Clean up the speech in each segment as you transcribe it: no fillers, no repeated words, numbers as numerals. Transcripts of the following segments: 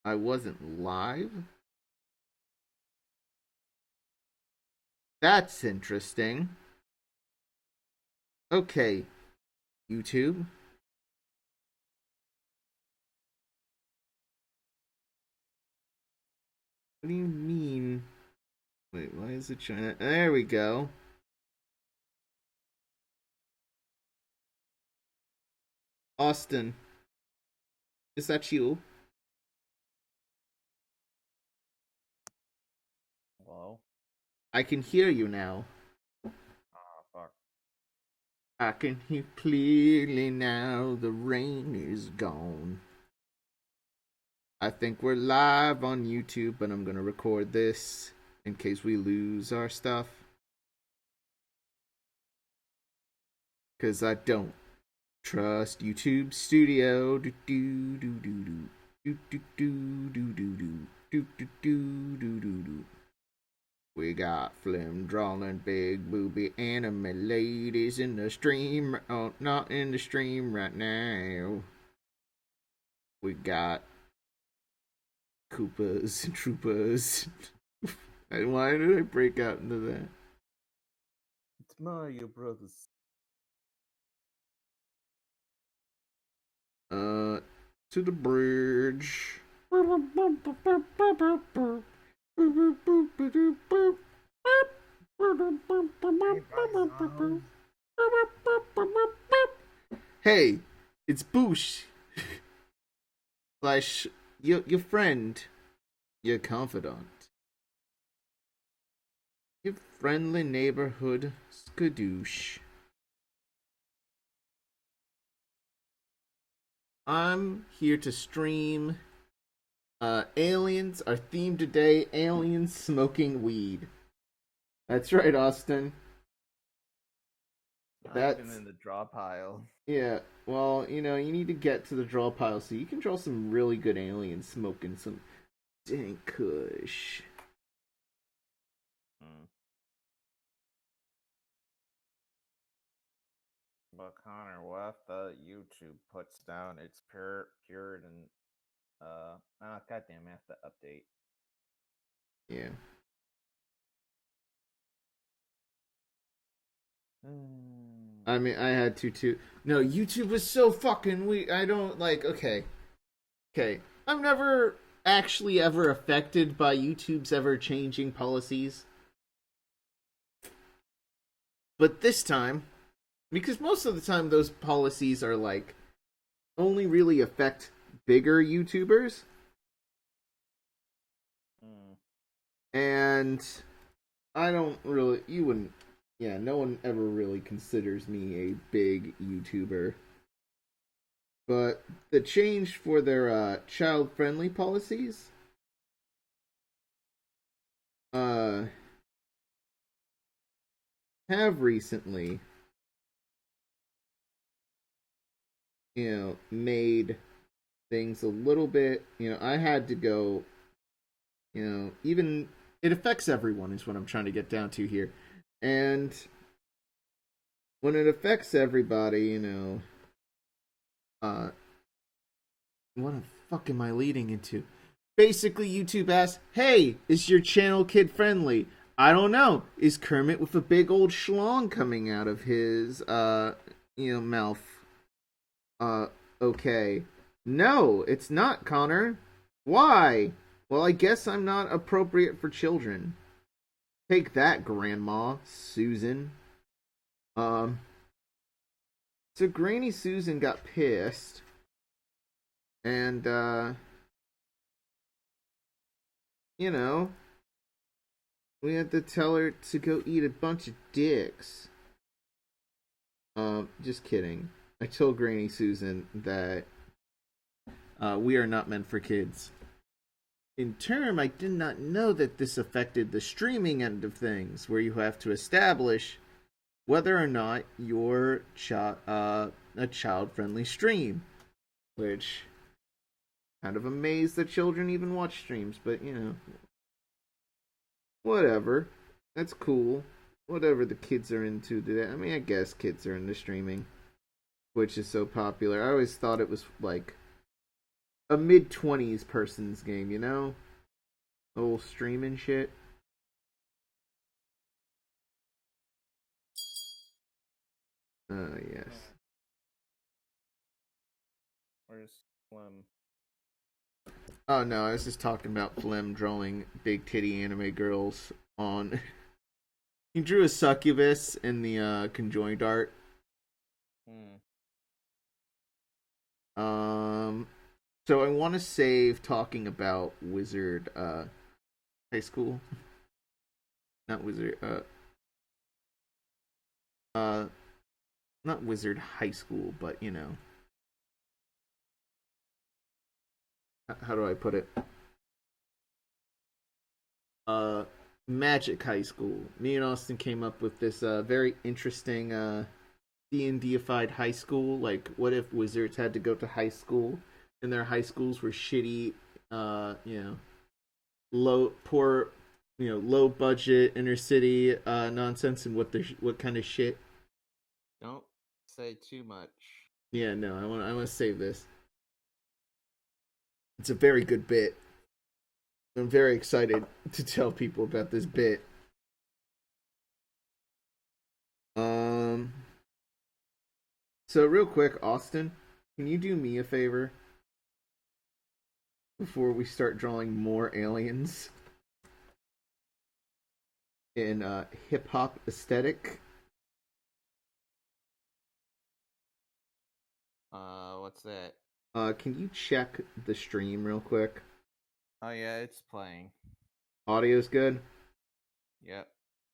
I wasn't live? That's interesting. Okay, YouTube. What do you mean? Wait, why is it trying to... There we go. Austin, is that you? Hello? I can hear you now. Ah, fuck. I can hear clearly now. The rain is gone. I think we're live on YouTube, but I'm gonna record this in case we lose our stuff. Because I don't trust YouTube Studio. Do do do do do do do do do do do do do do do do. We got flim drawing big booby anime ladies in the stream. Oh, not in the stream right now. We got Koopas and Troopas. Why did I break out into that? It's Mario Brothers. To the bridge. Hey, it's Boosh. Slash, your friend, your confidant, your friendly neighborhood skadoosh. I'm here to stream aliens. Our theme today, aliens smoking weed. That's right, Austin. Not That's even in the draw pile. yeah. Well, you need to get to the draw pile so you can draw some really good aliens smoking some dank kush. But Connor, what if the YouTube puts down its Puritan goddamn, I have to update. Yeah. I mean, I had to too. No, YouTube was so fucking weak. I don't like. Okay, I'm never actually ever affected by YouTube's ever changing policies, but this time, because most of the time those policies are like only really affect bigger YouTubers, and I don't really. You wouldn't. Yeah, no one ever really considers me a big YouTuber. But the change for their child friendly policies uh, have recently, made things a little bit, I had to go, even it affects everyone, is what I'm trying to get down to here. And when it affects everybody, what the fuck am I leading into? Basically, YouTube asks, hey, is your channel kid friendly? I don't know. Is Kermit with a big old schlong coming out of his, mouth? Okay. No, it's not, Connor. Why? Well, I guess I'm not appropriate for children. Take that, Grandma Susan. Um. So Granny Susan got pissed, and you know, we had to tell her to go eat a bunch of dicks. Just kidding. I told Granny Susan that we are not meant for kids. In turn, I did not know that this affected the streaming end of things, where you have to establish whether or not you're a child-friendly stream. Which, kind of amazed that children even watch streams, but whatever. That's cool. Whatever the kids are into today. I mean, I guess kids are into streaming, which is so popular. I always thought it was like a mid-20s person's game, you know? A little streaming shit. Yes. Where's Slim? Oh no, I was just talking about Flem drawing big titty anime girls on. He drew a succubus in the conjoined art. Um, so I want to save talking about Wizard High School, not Wizard uh not Wizard High School, but you know, how do I put it? Uh, Magic High School. Me and Austin came up with this very interesting D&Dified high school. Like, what if wizards had to go to high school and their high schools were shitty, you know, poor, you know, low budget inner city nonsense, and what kind of shit? Don't say too much. Yeah, no, I want to save this. It's a very good bit. I'm very excited to tell people about this bit. Um, so real quick, Austin, can you do me a favor before we start drawing more aliens in hip hop aesthetic? What's that? Can you check the stream real quick? Oh yeah, it's playing. Audio's good? Yep.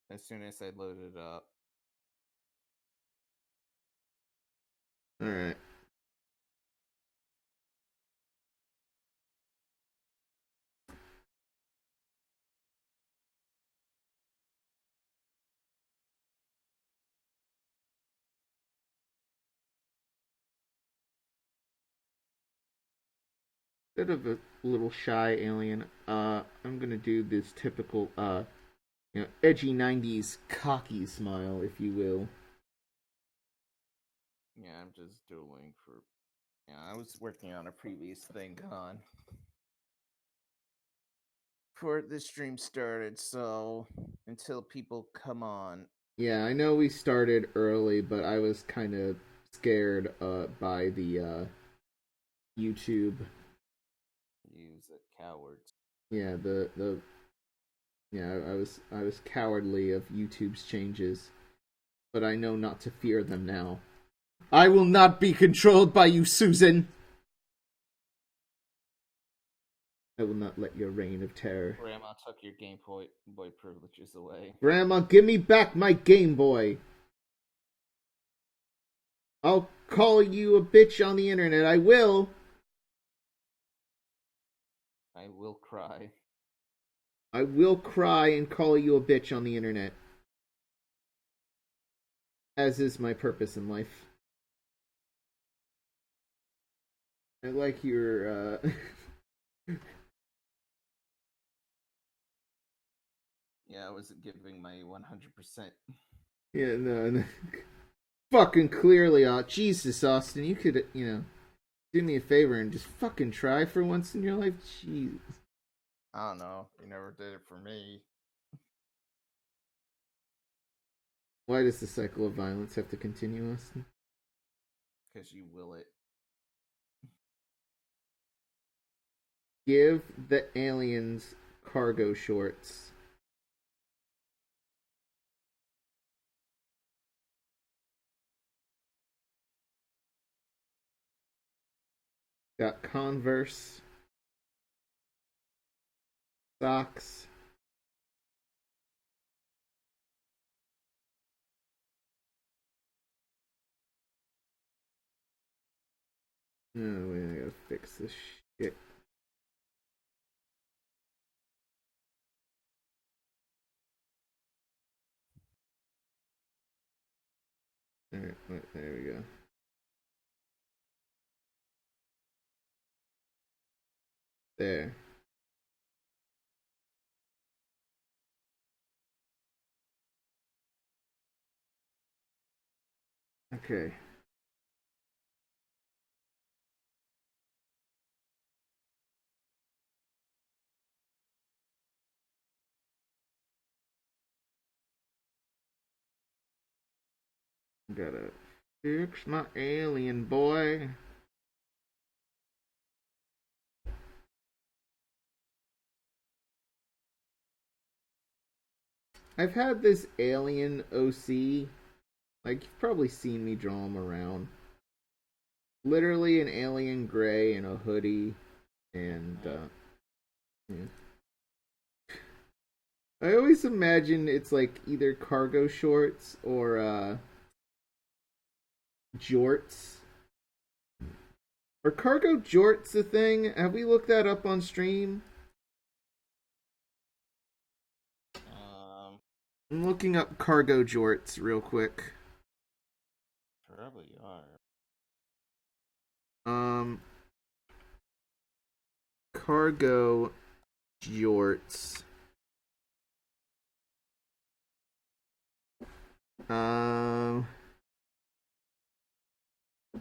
As soon as I load it up. Alright. Bit of a little shy alien. I'm gonna do this typical, you know, edgy 90s cocky smile, if you will. Yeah, I'm just doing for. Yeah, I was working on a previous thing on before this stream started, so until people come on. Yeah, I know we started early, but I was kind of scared by the YouTube. Use a cowards. Yeah, the yeah, I was cowardly of YouTube's changes, but I know not to fear them now. I will not be controlled by you, Susan. I will not let your reign of terror. Grandma took your Game Boy privileges away. Grandma, give me back my Game Boy. I'll call you a bitch on the internet. I will. I will cry. I will cry and call you a bitch on the internet. As is my purpose in life. I like your Yeah, I wasn't giving my 100%. Yeah, no. Fucking clearly, Jesus, Austin, you could, you know, do me a favor and just fucking try for once in your life. Jeez. I don't know. You never did it for me. Why does the cycle of violence have to continue, Austin? Because you will it. Give the aliens cargo shorts. Got Converse, socks. Oh, wait, I gotta fix this shit. Alright, there we go. There. Okay. Gotta fix my alien boy. I've had this alien OC. Like, you've probably seen me draw him around. Literally an alien gray and a hoodie. And, yeah. I always imagine it's like either cargo shorts or, jorts. Are cargo jorts a thing? Have we looked that up on stream? Um, I'm looking up cargo jorts real quick. Probably are. Cargo jorts.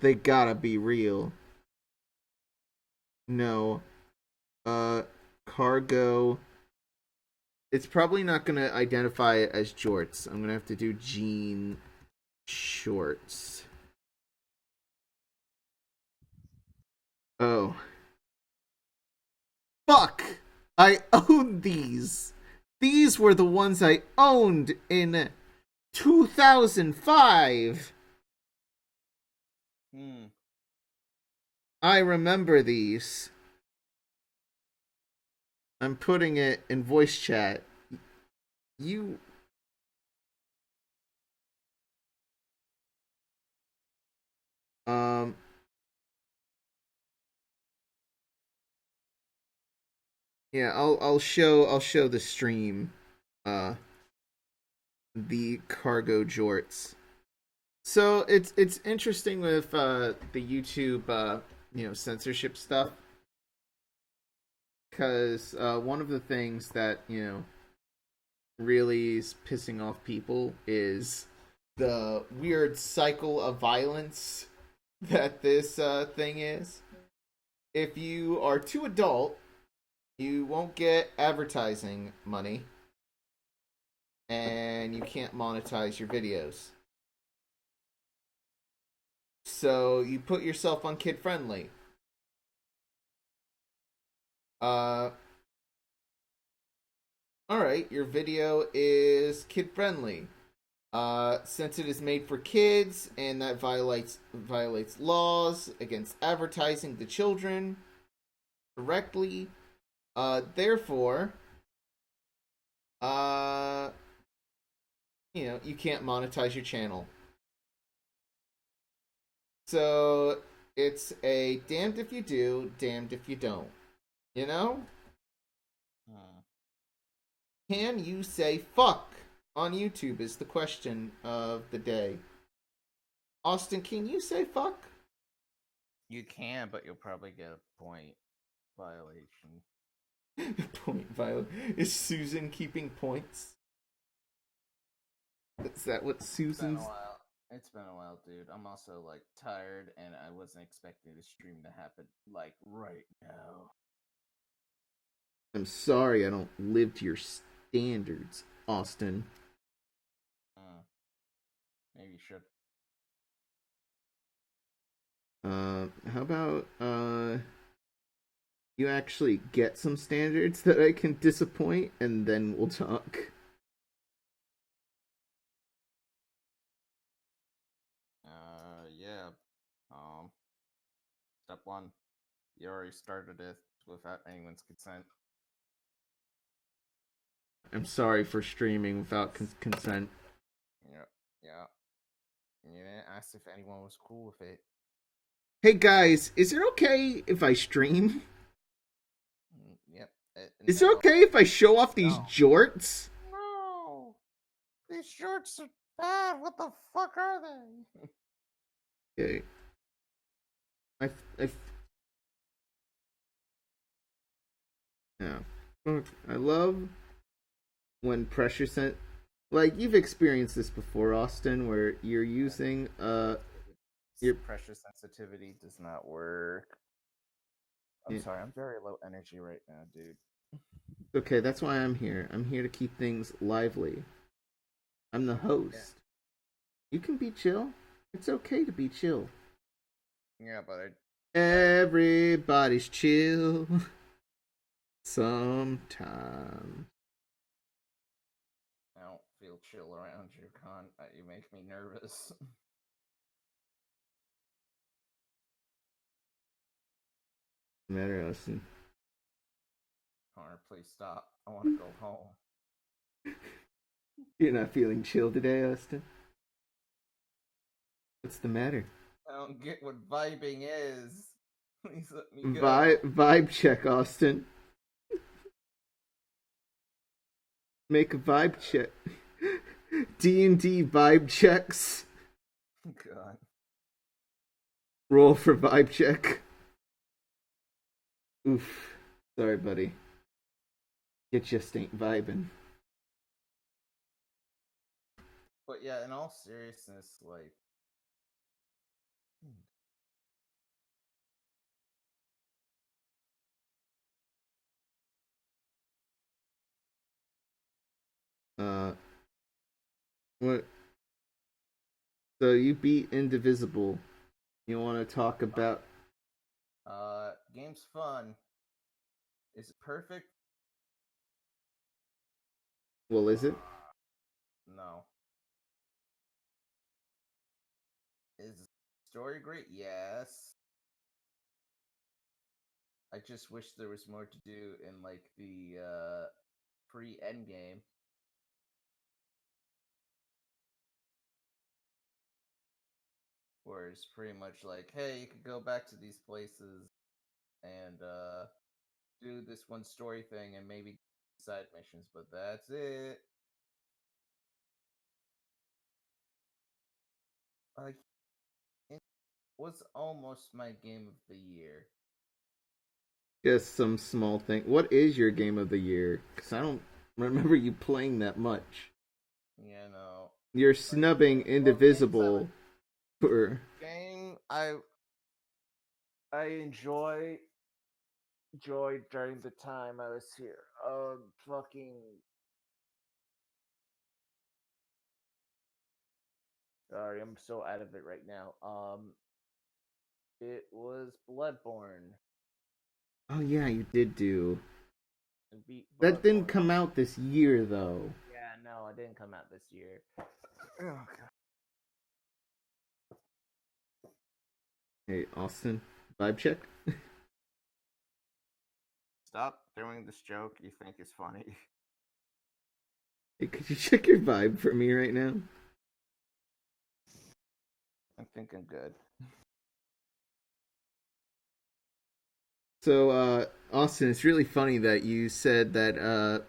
They gotta be real. No. Cargo. It's probably not gonna identify it as jorts. I'm gonna have to do jean shorts. Oh. Fuck! I own these! These were the ones I owned in 2005! I remember these. I'm putting it in voice chat. You. Um. Yeah, I'll show the stream. The cargo jorts. So it's interesting with the YouTube censorship stuff, because one of the things that really is pissing off people is the weird cycle of violence that this thing is. If you are too adult, you won't get advertising money, and you can't monetize your videos. So you put yourself on kid friendly. Alright, your video is kid friendly. Since it is made for kids and that violates laws against advertising to children directly, therefore, you can't monetize your channel. So it's a damned if you do, damned if you don't. You know? Can you say fuck on YouTube is the question of the day. Austin, can you say fuck? You can, but you'll probably get a point violation. Point violation. Is Susan keeping points? Is that what Susan's... It's been a while, dude. I'm also like tired, and I wasn't expecting the stream to happen like right now. I'm sorry I don't live to your standards, Austin. Maybe you should. How about you actually get some standards that I can disappoint, and then we'll talk. Yeah. Step one, you already started it without anyone's consent. I'm sorry for streaming without consent. Yeah. You didn't ask if anyone was cool with it. Hey guys, is it okay if I stream? Yep. Is it okay if I show off these jorts? No! These shorts are bad. What the fuck are they? Okay. Yeah. I love when pressure sent. Like, you've experienced this before, Austin, where you're using your pressure sensitivity does not work. I'm sorry, I'm very low energy right now, dude. Okay, that's why I'm here. I'm here to keep things lively. I'm the host. You can be chill. It's okay to be chill. Yeah, but Everybody's chill. Sometimes. I don't feel chill around you, Con. You make me nervous. Matter, Austin. Connor, please stop. I want to go home. You're not feeling chill today, Austin? What's the matter? I don't get what vibing is. Please let me go. Vibe check, Austin. Make a vibe check. D&D vibe checks. God. Roll for vibe check. Oof. Sorry, buddy. You just ain't vibing. But yeah, in all seriousness, like, What? So you beat Indivisible. You want to talk about? game's fun. Is it perfect? Well, is it? No. Is the story great? Yes. I just wish there was more to do in like the pre-end game. Where it's pretty much like, hey, you could go back to these places and do this one story thing and maybe side missions, but that's it. Like, it was almost my game of the year. Just some small thing. What is your game of the year? Because I don't remember you playing that much. You know, You're snubbing Indivisible for. game I enjoyed during the time I was here. Fucking. Sorry, I'm so out of it right now. It was Bloodborne. Oh yeah, you did do. And beat That didn't Bloodborne. come out this year though. Yeah, no, it didn't come out this year. Oh, God. Hey, Austin, vibe check. Stop doing this joke you think is funny. Hey, could you check your vibe for me right now? I think I'm good. So, Austin, it's really funny that you said that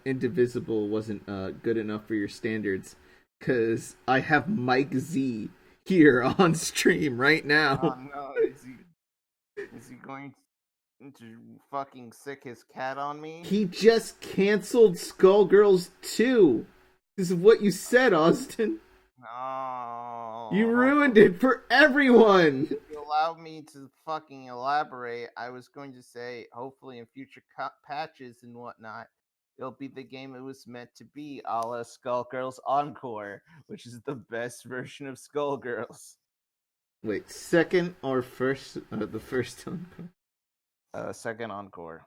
Indivisible wasn't good enough for your standards, because I have Mike Z here on stream right Oh now. no, is he going to fucking sick his cat on me? He just canceled Skullgirls 2. This is what you said, Austin. You No. ruined it for everyone. If you allow me to fucking elaborate, I was going to say, hopefully in future patches and whatnot, it'll be the game it was meant to be, a la Skullgirls Encore, which is the best version of Skullgirls. Wait, second or first? The first one. Second Encore.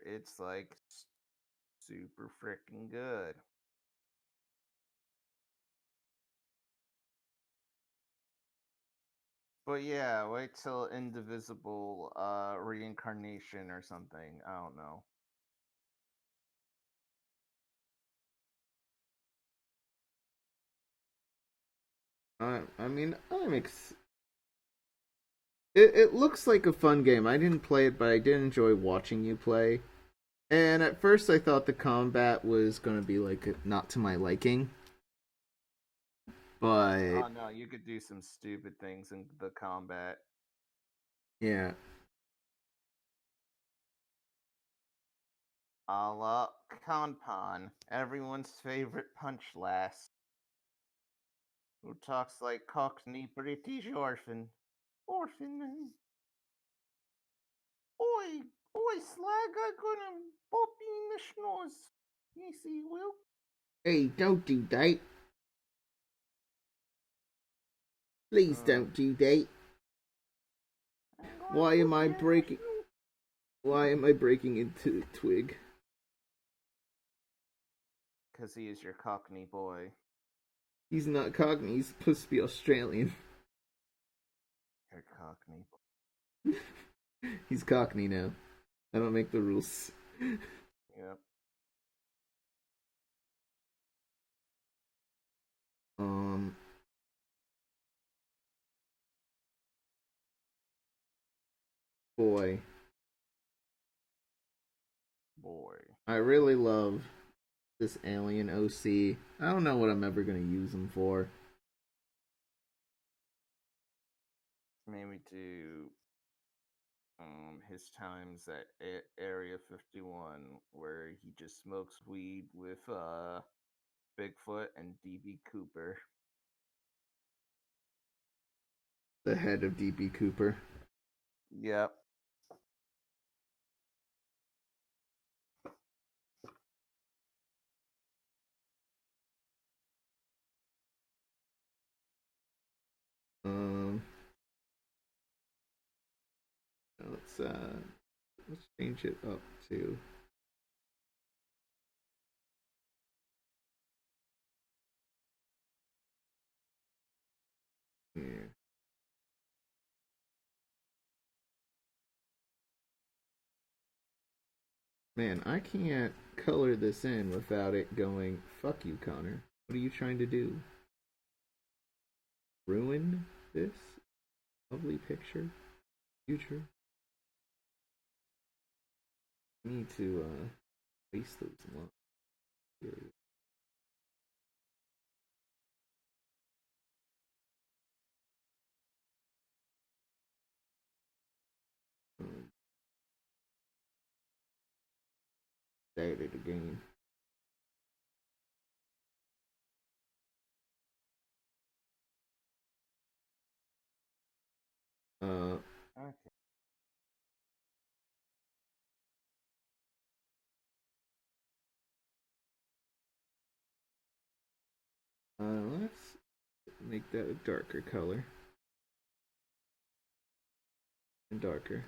It's like super freaking good. But yeah, wait till Indivisible reincarnation or something. I don't know. I mean, it looks like a fun game. I didn't play it, but I did enjoy watching you play. And at first, I thought the combat was gonna be like not to my liking, but Oh no, you could do some stupid things in the combat. yeah, A la Conpan, everyone's favorite punch lass, who talks like Cockney British orphan. Orphan. Oi, Oi, slag, I'm gonna pop you in the schnoz. Yes, he will. Hey, don't do that. Please don't do that. Why am I breaking? Why am I breaking into Twig? Because he is your Cockney boy. He's not Cockney. He's supposed to be Australian. Your Cockney boy. He's Cockney now. I don't make the rules. Yep. Boy. Boy. I really love this alien OC. I don't know what I'm ever gonna use him for. Maybe to his times at Area 51 where he just smokes weed with Bigfoot and DB Cooper. The head of DB Cooper. Yep. Let's change it up to here. Man, I can't color this in without it going, fuck you, Connor. What are you trying to do? Ruin this lovely picture? Future? I need to waste those lines. Start it again. Okay. Let's make that a darker color. And darker.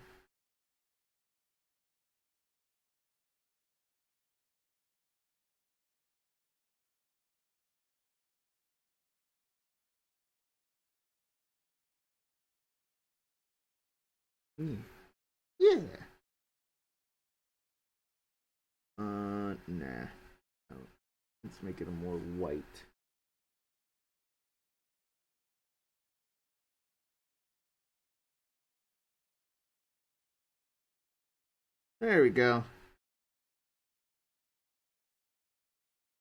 Yeah. Nah. Oh, let's make it a more white. There we go.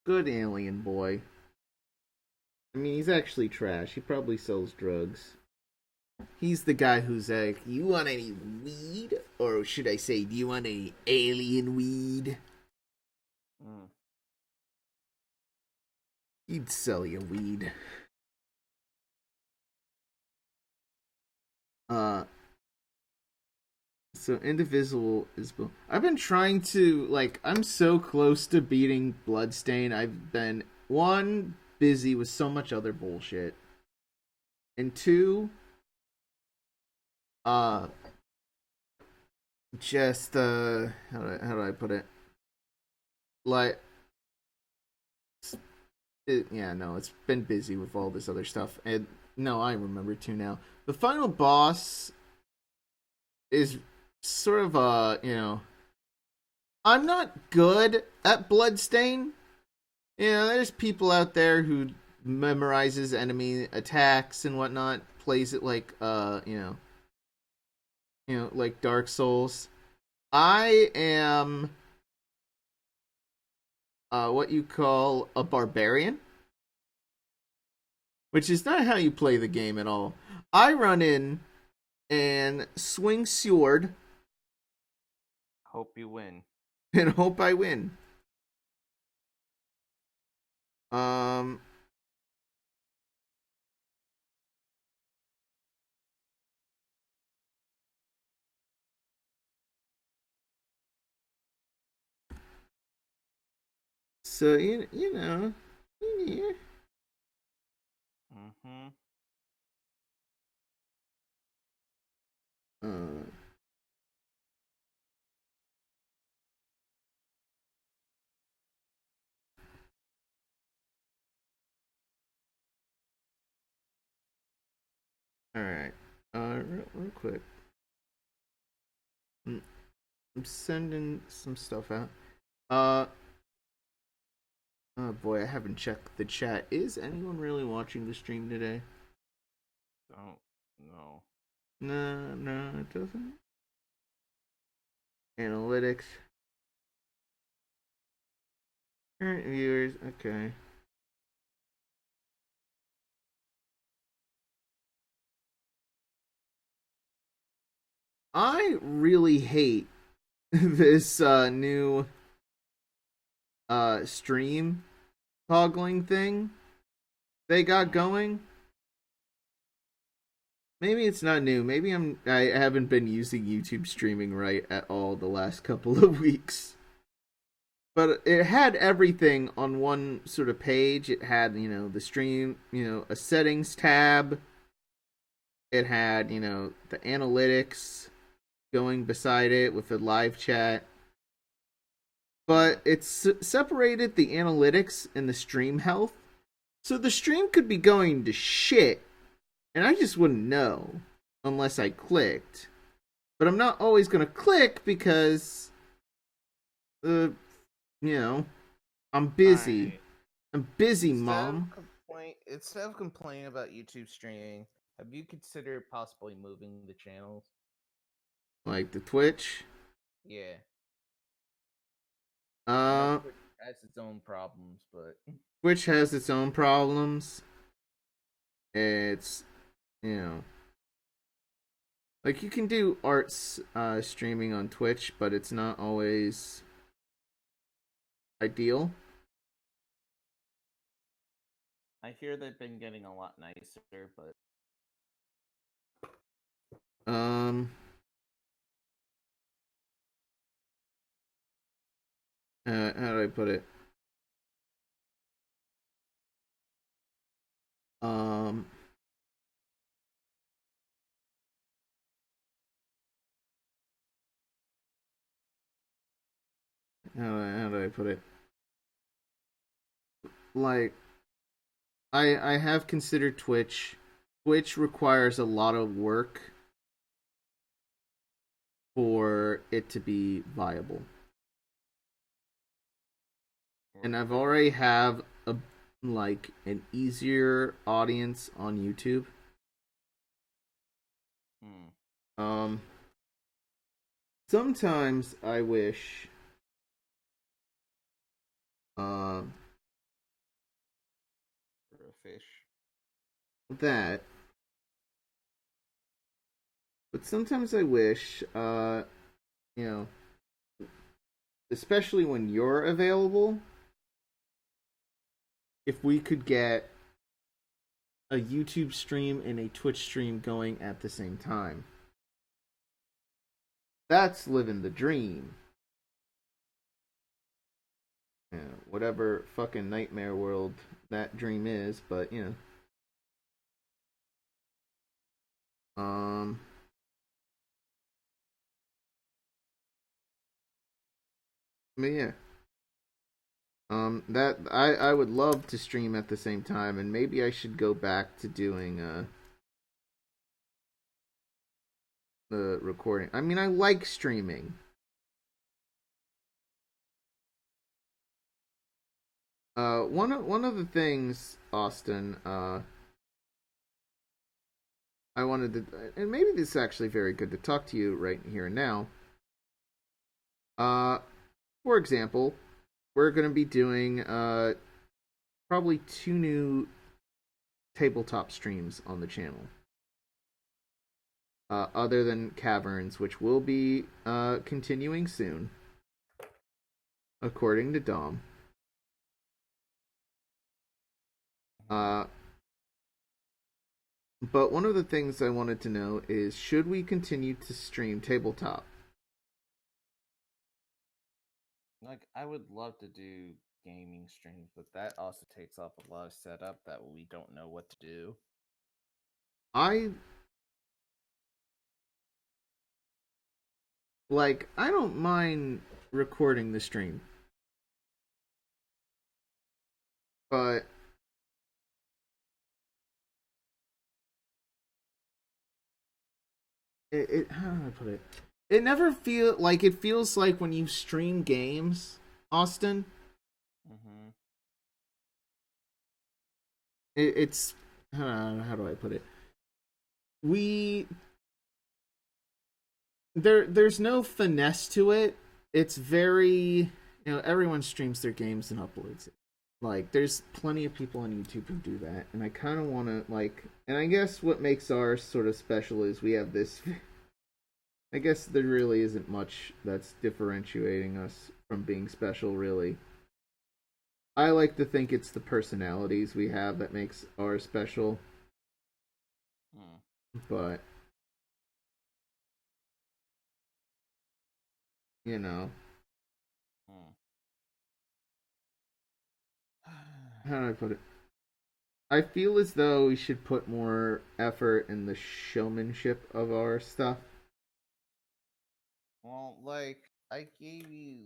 Good alien boy. I mean, he's actually trash. He probably sells drugs. He's the guy who's like, you want any weed? Or should I say, do you want any alien weed? He'd sell you weed. So Indivisible is. I've been trying to like. I'm so close to beating Bloodstained. I've been one busy with so much other bullshit, and two, uh, just how do I put it? Like, yeah, no, it's been busy with all this other stuff, and no, I remember too now. The final boss is sort of I'm not good at Bloodstain. You know, there's people out there who memorizes enemy attacks and whatnot, plays it like like Dark Souls. I am what you call a barbarian, which is not how you play the game at all. I run in and swing sword Hope you win. and hope I win. Um, So you know, yeah. Mm-hmm. Uh, all right. Real quick. Mm, I'm sending some stuff out. Uh, oh boy, I haven't checked the chat. Is anyone really watching the stream today? Don't know. No, no, it doesn't. Analytics. Current viewers. Okay. I really hate this new stream toggling thing they got going. Maybe it's not new. Maybe I haven't been using YouTube streaming right at all the last couple of weeks. But it had everything on one sort of page. It had, the stream, a settings tab. It had, the analytics going beside it with the live chat. But it's separated the analytics and the stream health. So the stream could be going to shit, and I just wouldn't know unless I clicked. But I'm not always going to click because, I'm busy. Right. I'm busy, Mom. Instead of complaining about YouTube streaming, have you considered possibly moving the channels? Like the Twitch. Yeah. I know Uh, Twitch has its own problems, but Twitch has its own problems. It's, you know, like you can do arts streaming on Twitch, but it's not always ideal. I hear they've been getting a lot nicer, but Um, how do I put it? Um, how do I put it? Like, I have considered Twitch. Twitch requires a lot of work for it to be viable. And I've already have an easier audience on YouTube. Um Sometimes I wish for a fish. that, but sometimes I wish you know, especially when you're available, if we could get a YouTube stream and a Twitch stream going at the same time. That's living the dream. Yeah, whatever fucking nightmare world that dream is, but um but yeah. That I would love to stream at the same time, and maybe I should go back to doing the recording. I mean, I like streaming. One of the things, Austin, I wanted to, and maybe this is actually very good to talk to you right here and now. Uh, for example, we're going to be doing probably 2 new tabletop streams on the channel. Other than Caverns, which will be continuing soon, according to Dom. But one of the things I wanted to know is, should we continue to stream tabletop? Like, I would love to do gaming streams, but that also takes up a lot of setup that we don't know what to do. I don't mind recording the stream, but it how do I put it? It never it feels like when you stream games, Austin. Mm-hmm. It's how do I put it? We there's no finesse to it. It's very, everyone streams their games and uploads it. Like there's plenty of people on YouTube who do that, and I kind of want to and I guess what makes ours sort of special is we have this. I guess there really isn't much that's differentiating us from being special, really. I like to think it's the personalities we have that makes ours special. But you know, how do I put it? I feel as though we should put more effort in the showmanship of our stuff. Well, I gave you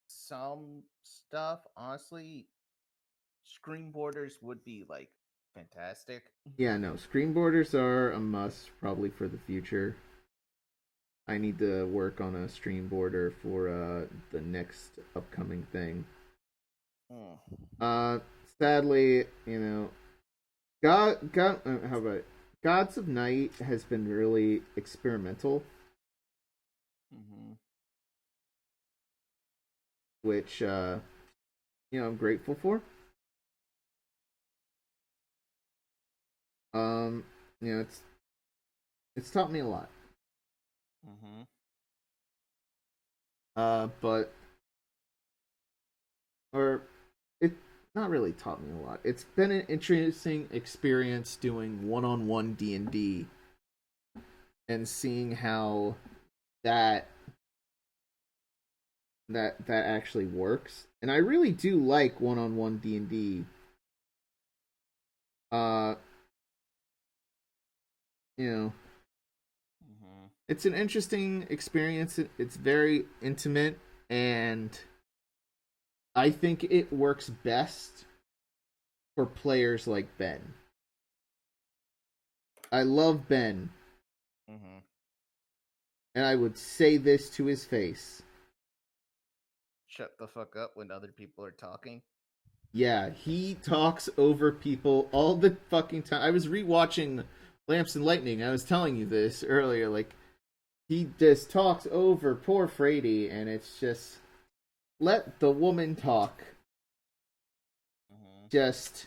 some stuff. Honestly, screen borders would be fantastic. Yeah, no, screen borders are a must probably for the future. I need to work on a stream border for the next upcoming thing. Mm. Sadly, how about it? Gods of Night has been really experimental, which I'm grateful for. Um, it's taught me a lot. But or it not really taught me a lot. It's been an interesting experience doing one-on-one D&D and seeing how that actually works. And I really do like one-on-one D&D. You know, it's an interesting experience. It's very intimate, and I think it works best for players like Ben. I love Ben, and I would say this to his face. Shut the fuck up when other people are talking. Yeah, he talks over people all the fucking time. I was rewatching Lamps and Lightning. I was telling you this earlier. He just talks over poor Frady, and it's just let the woman talk. Just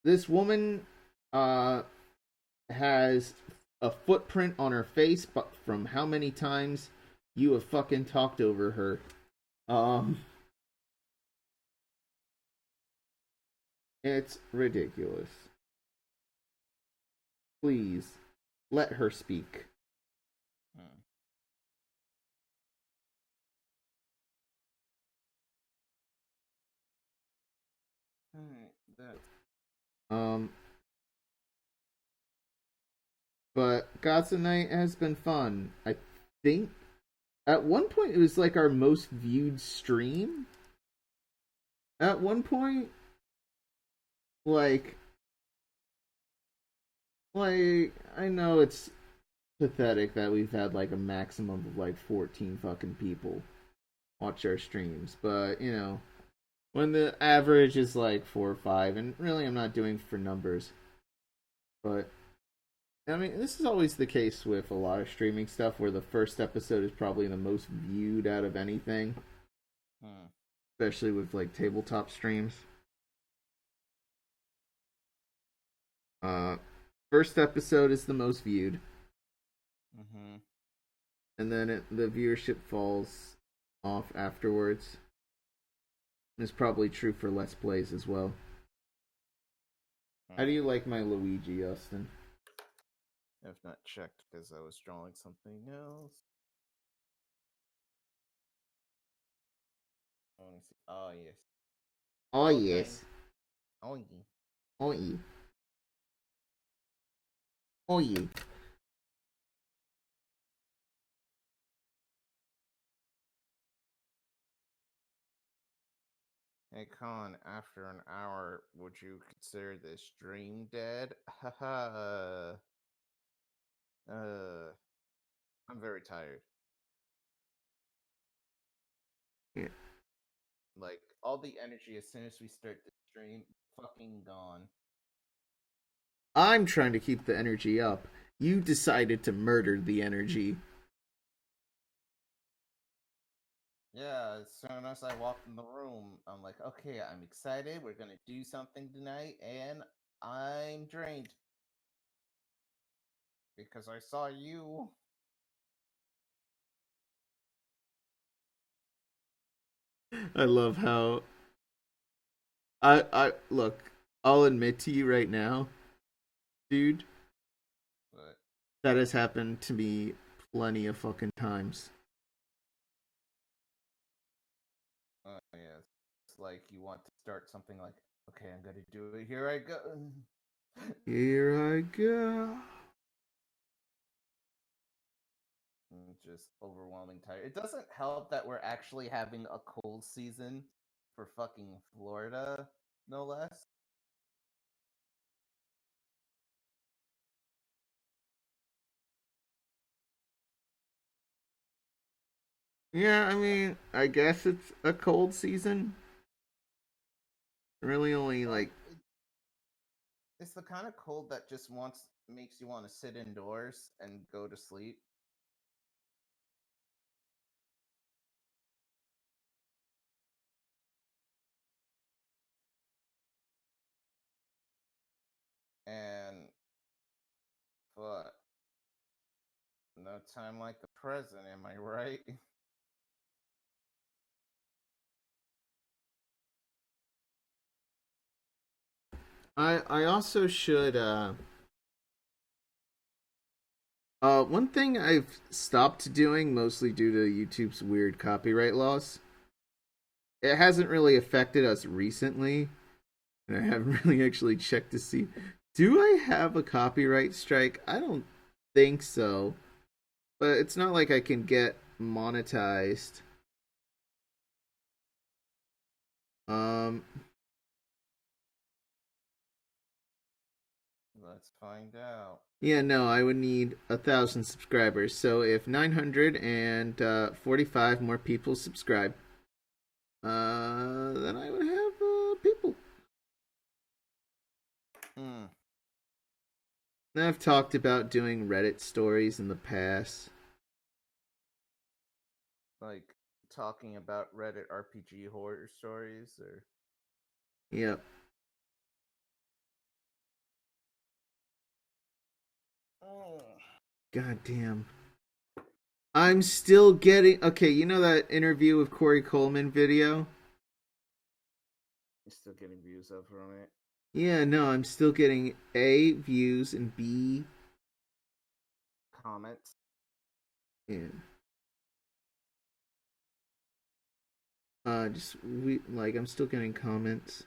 this woman has a footprint on her face, but from how many times you have fucking talked over her. It's ridiculous. Please, let her speak. But Gods of Night has been fun. I think at one point it was like our most viewed stream. At one point, like I know it's pathetic that we've had like a maximum of like 14 fucking people watch our streams, but when the average is like 4 or 5, and really I'm not doing for numbers, but I mean this is always the case with a lot of streaming stuff where the first episode is probably the most viewed out of anything, especially with like tabletop streams. First episode is the most viewed, and then the viewership falls off afterwards. It's probably true for Let's Plays as well. How do you like my Luigi, Austin? I've not checked because I was drawing something else. Oh, yes. Oh Okay. yes. Oh, yeah. Oh yeah. Oh yeah. Hey, Con, after an hour, would you consider this stream dead? Haha. I'm very tired. Yeah. Like, all the energy as soon as we start the stream, fucking gone. I'm trying to keep the energy up. You decided to murder the energy. Yeah, as soon as I walked in the room, I'm like, okay, I'm excited. We're gonna do something tonight, and I'm drained because I saw you. I love how I look. I'll admit to you right now, dude. But That has happened to me plenty of fucking times. yeah, it's like you want to start something like, okay, I'm gonna do it. Here I go. Here I go. Just overwhelming tired. It doesn't help that we're actually having a cold season for fucking Florida, no less. Yeah, I mean, I guess it's a cold season. Really, only Like like it's the kind of cold that just wants makes you want to sit indoors and go to sleep. And but no time like the present, am I right? I also should one thing I've stopped doing mostly due to YouTube's weird copyright laws. It hasn't really affected us recently, and I haven't really actually checked to see. Do I have a copyright strike? I don't think so, but it's not like I can get monetized. Um, Let's find out. yeah, no, I would need 1,000 subscribers. So if 945 more people subscribe, then I would have people. Hmm. And I've talked about doing Reddit stories in the past. Like talking about Reddit RPG horror stories or Yep. oh. God damn. I'm still getting. Okay, you know that interview with Corey Coleman video? You're still getting views up from it. Yeah, no, I'm still getting A, views, and B, Comments. yeah. I'm still getting comments.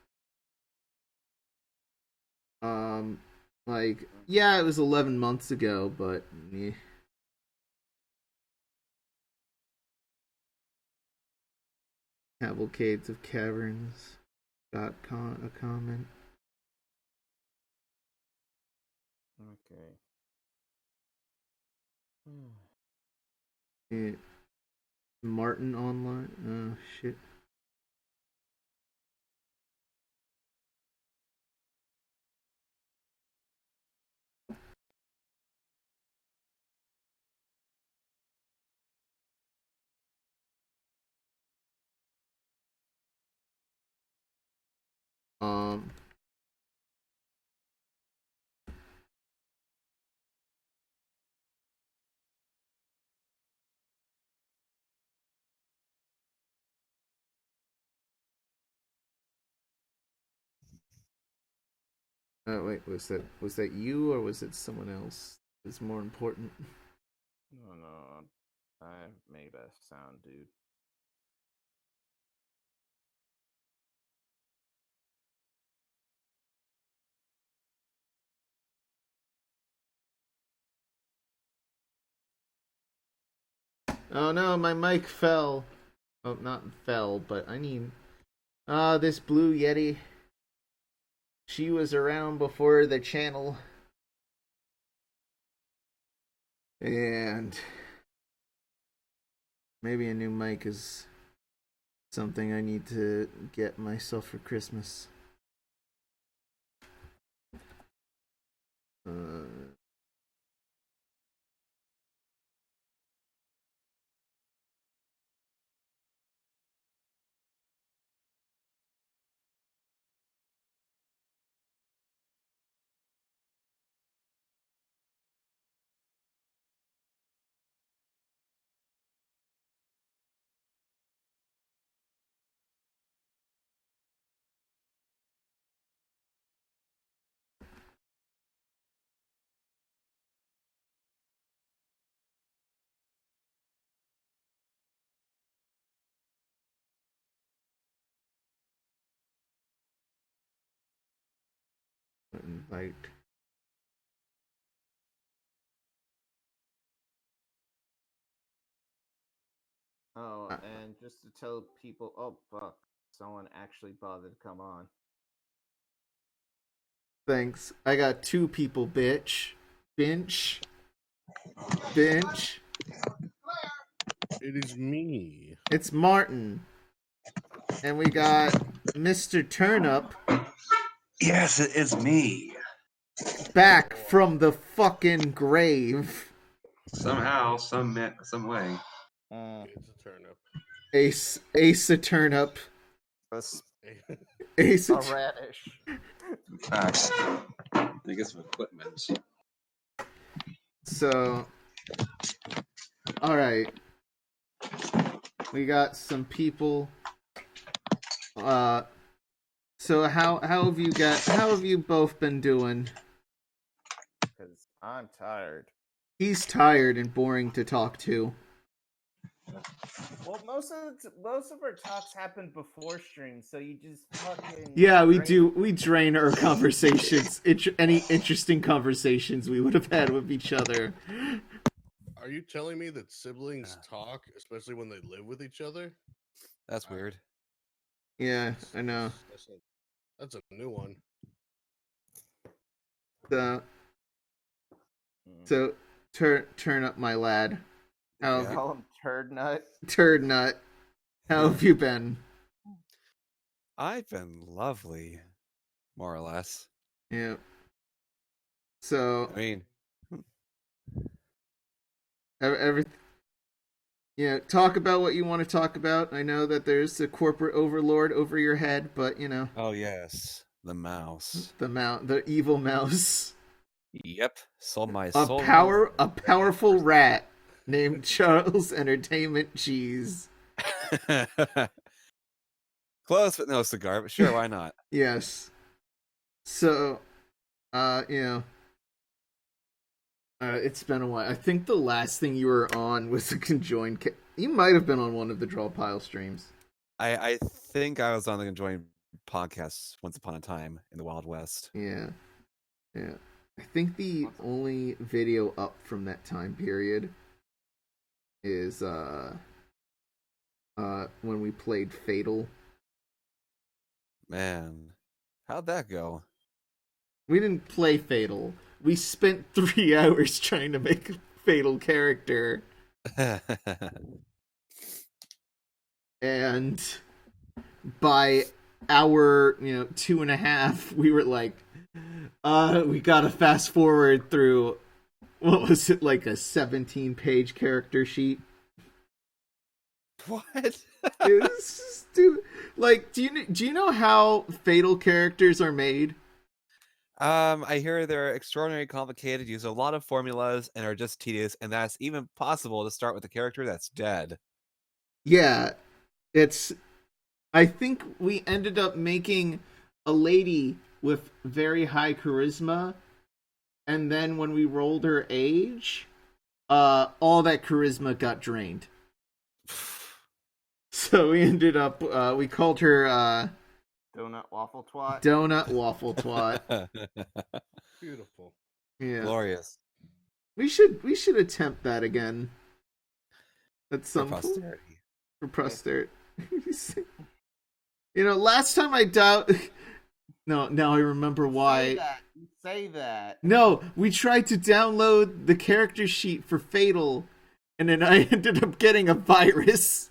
Um, yeah, it was 11 months ago, but yeah. Cavalcades of Caverns got a comment. Okay. Yeah. Martin online. Oh shit. Um. Oh wait, was that you or was it someone else? It's more important. No, no, I made a sound, dude. Oh no, my mic fell. Oh, not fell, but I mean, this blue Yeti. She was around before the channel. And maybe a new mic is something I need to get myself for Christmas. Invite. Oh, and just to tell people, oh fuck, someone actually bothered to come on. Thanks. I got 2 people, bitch. Bench. Bench. It is me. It's Martin. And we got Mr. Turnip. Yes, it is me. Back from the fucking grave. Somehow, some way. It's a turnip. Ace a Turnip. Ace A a radish. Facts. I guess with equipment. So, all right, we got some people. So how have you both been doing? Because I'm tired. He's tired and boring to talk to. Well, most of our talks happen before stream, so you just fucking. Yeah, we do. We drain our conversations. Any interesting conversations we would have had with each other. Are you telling me that siblings talk, especially when they live with each other? That's weird. Yeah, I know. That's a new one. So turn up, my lad. How You call him Turd Nut? Turd Nut. How have you been? I've been lovely, more or less. Yeah. So I mean, talk about what you want to talk about. I know that there's a corporate overlord over your head, but oh yes, the mouse. The evil mouse. Yep, sold my A soul. a powerful rat named Charles Entertainment Cheese. Close, but no cigar. But sure, why not? Yes. So, it's been a while. I think the last thing you were on was a conjoined. You might have been on one of the Drawpile streams. I think I was on the Enjoying podcast once upon a time in the Wild West. Yeah. I think the only video up from that time period is when we played Fatal. Man, how'd that go? We didn't play Fatal. We spent 3 hours trying to make a Fatal character. And by hour, 2.5, we were like, we gotta fast forward through, what was it, like a 17-page character sheet? What? Dude, like, do you know how Fatal characters are made? I hear they're extraordinarily complicated, use a lot of formulas, and are just tedious, and that's even possible to start with a character that's dead. Yeah, I think we ended up making a lady with very high charisma, and then when we rolled her age, all that charisma got drained. So we ended up, we called her, Donut Waffle Twat. Donut Waffle Twat. Beautiful. Yeah. Glorious. We should attempt that again. at For some point. posterity. For posterity. You know, last time I doubt. No, now I remember why. You say that. No, we tried to download the character sheet for Fatal, and then I ended up getting a virus.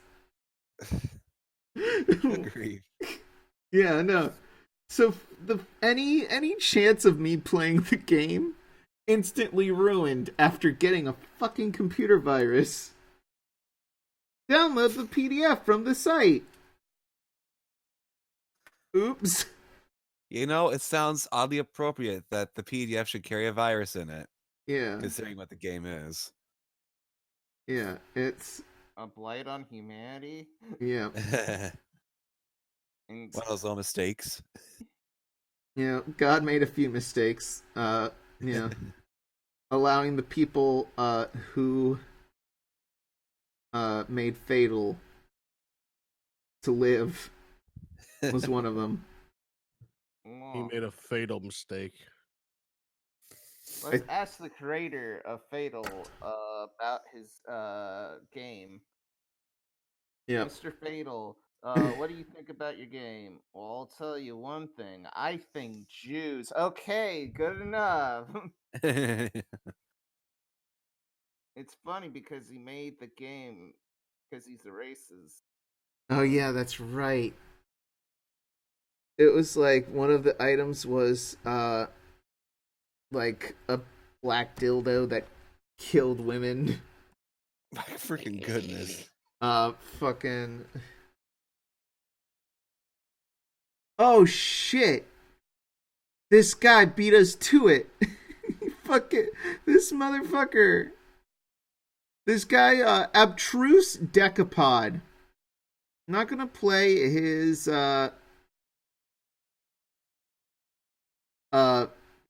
Agreed. Yeah, no. So any chance of me playing the game instantly ruined after getting a fucking computer virus. Download the PDF from the site. Oops. You know, it sounds oddly appropriate that the PDF should carry a virus in it, Yeah. considering what the game is. Yeah, it's A blight on humanity. yeah. And One of those little mistakes. You know, God made a few mistakes. You know, allowing the people who made Fatal to live was one of them. He made a fatal mistake. Let's ask the creator of Fatal about his game. Yeah. Mr. Fatal, what do you think about your game? Well, I'll tell you one thing. I think Jews. Okay, good enough. It's funny because he made the game because he's a racist. Oh yeah, that's right. It was like one of the items was like a black dildo that killed women. My freaking goodness. Fucking. Oh shit! This guy beat us to it. Fuck it, this motherfucker. This guy, Abstruse Decapod. I'm not gonna play his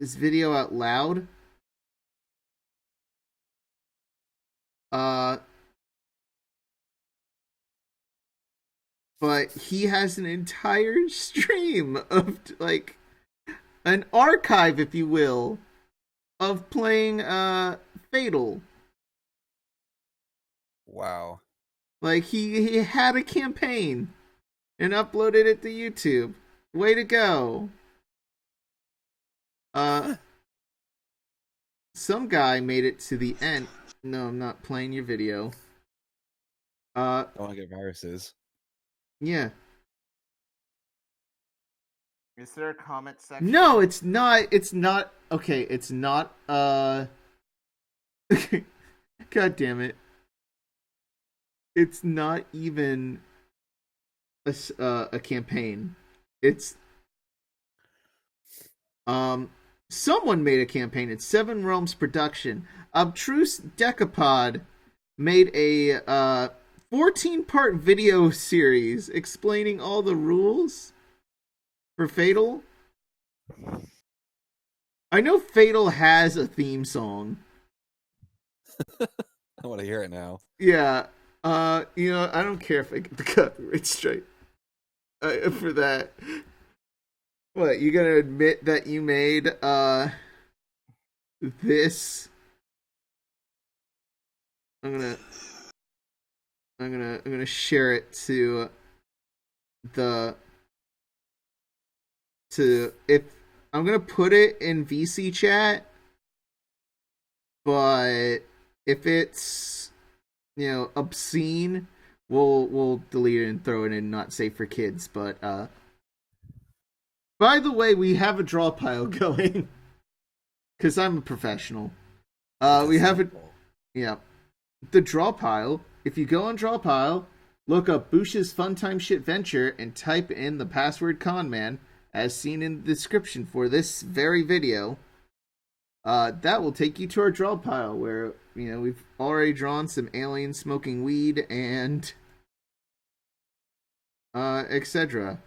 video out loud. But he has an entire stream of, like, an archive, if you will, of playing Fatal. Wow. Like, he had a campaign and uploaded it to YouTube. Way to go. Some guy made it to the end. No, I'm not playing your video. I want to get viruses. Yeah. Is there a comment section? No, it's not. It's not. Okay, it's not. God damn it. It's not even a campaign. It's someone made a campaign. It's Seven Realms Production. Abstruse Decapod made a 14-part video series explaining all the rules for Fatal. I know Fatal has a theme song. I want to hear it now. Yeah. You know, I don't care if I get the copyright straight for that. What, you gonna admit that you made this? I'm gonna share it to if I'm gonna put it in VC chat, but if it's, you know, obscene, we'll delete it and throw it in not safe for kids. But by the way, we have a Drawpile going because I'm a professional. We have it. Yeah, the Drawpile. If you go on Drawpile, look up Boosh's Funtime Shitventure and type in the password conman, as seen in the description for this very video. That will take you to our Drawpile, where, you know, we've already drawn some aliens smoking weed and etc.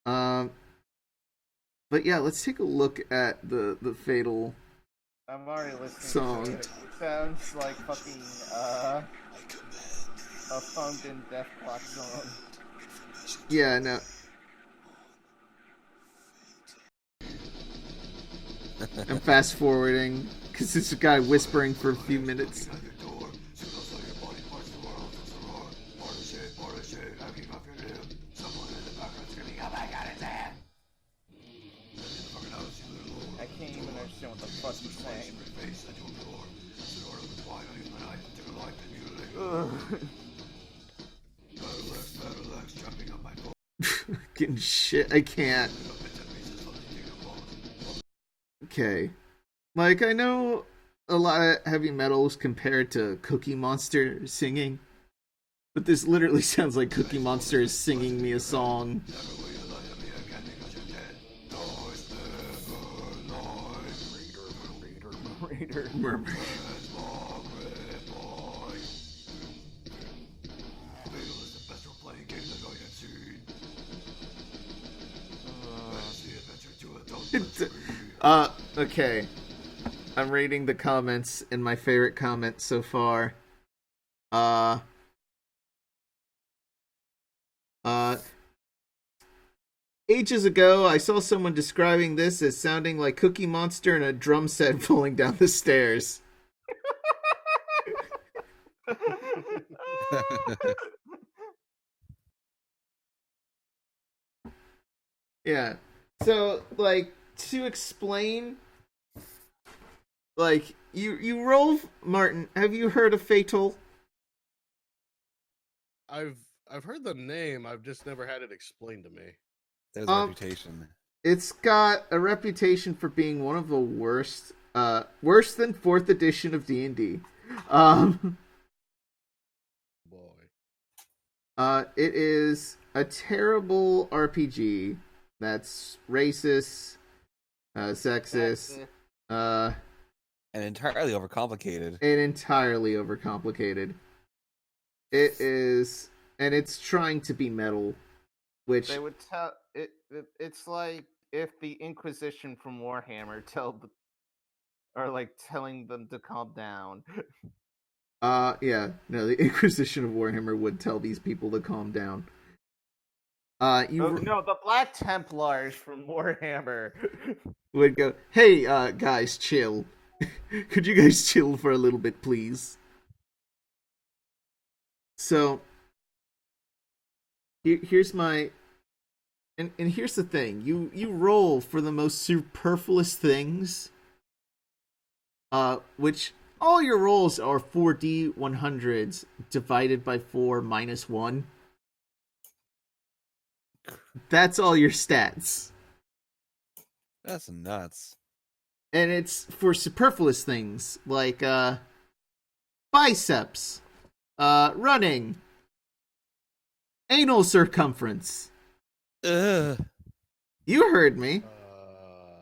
But yeah, let's take a look at the Fatal I'm already listening song. to it. It sounds like fucking a funked in Death Clock song. Yeah, no. I'm fast forwarding because it's a guy whispering for a few minutes. understand what the fuck he's saying. Getting shit. I can't. Okay. Like, I know a lot of heavy metals compared to Cookie Monster singing, but this literally sounds like Cookie Monster is singing me a song. Murmur. Okay. I'm reading the comments, and my favorite comment so far. Ages ago, I saw someone describing this as sounding like Cookie Monster and a drum set falling down the stairs. Yeah. So, like, to explain, like, you roll, Martin, have you heard of Fatal? I've heard the name. I've just never had it explained to me. There's a reputation. It's got a reputation for being one of the worst, worse than 4th edition of D&D. Boy. It is a terrible RPG that's racist, sexist, And entirely overcomplicated. and entirely overcomplicated. It is, and it's trying to be metal, which They would tell it. It's like if the Inquisition from Warhammer are like telling them to calm down. yeah, no, the Inquisition of Warhammer would tell these people to calm down. No, the Black Templars from Warhammer. Would go, hey, guys, chill. Could you guys chill for a little bit, please? So, here's my... And here's the thing. You roll for the most superfluous things. Which, all your rolls are 4D 100s divided by 4 minus 1. That's all your stats. That's nuts. And it's for superfluous things, like, biceps, running, anal circumference. Ugh. You heard me.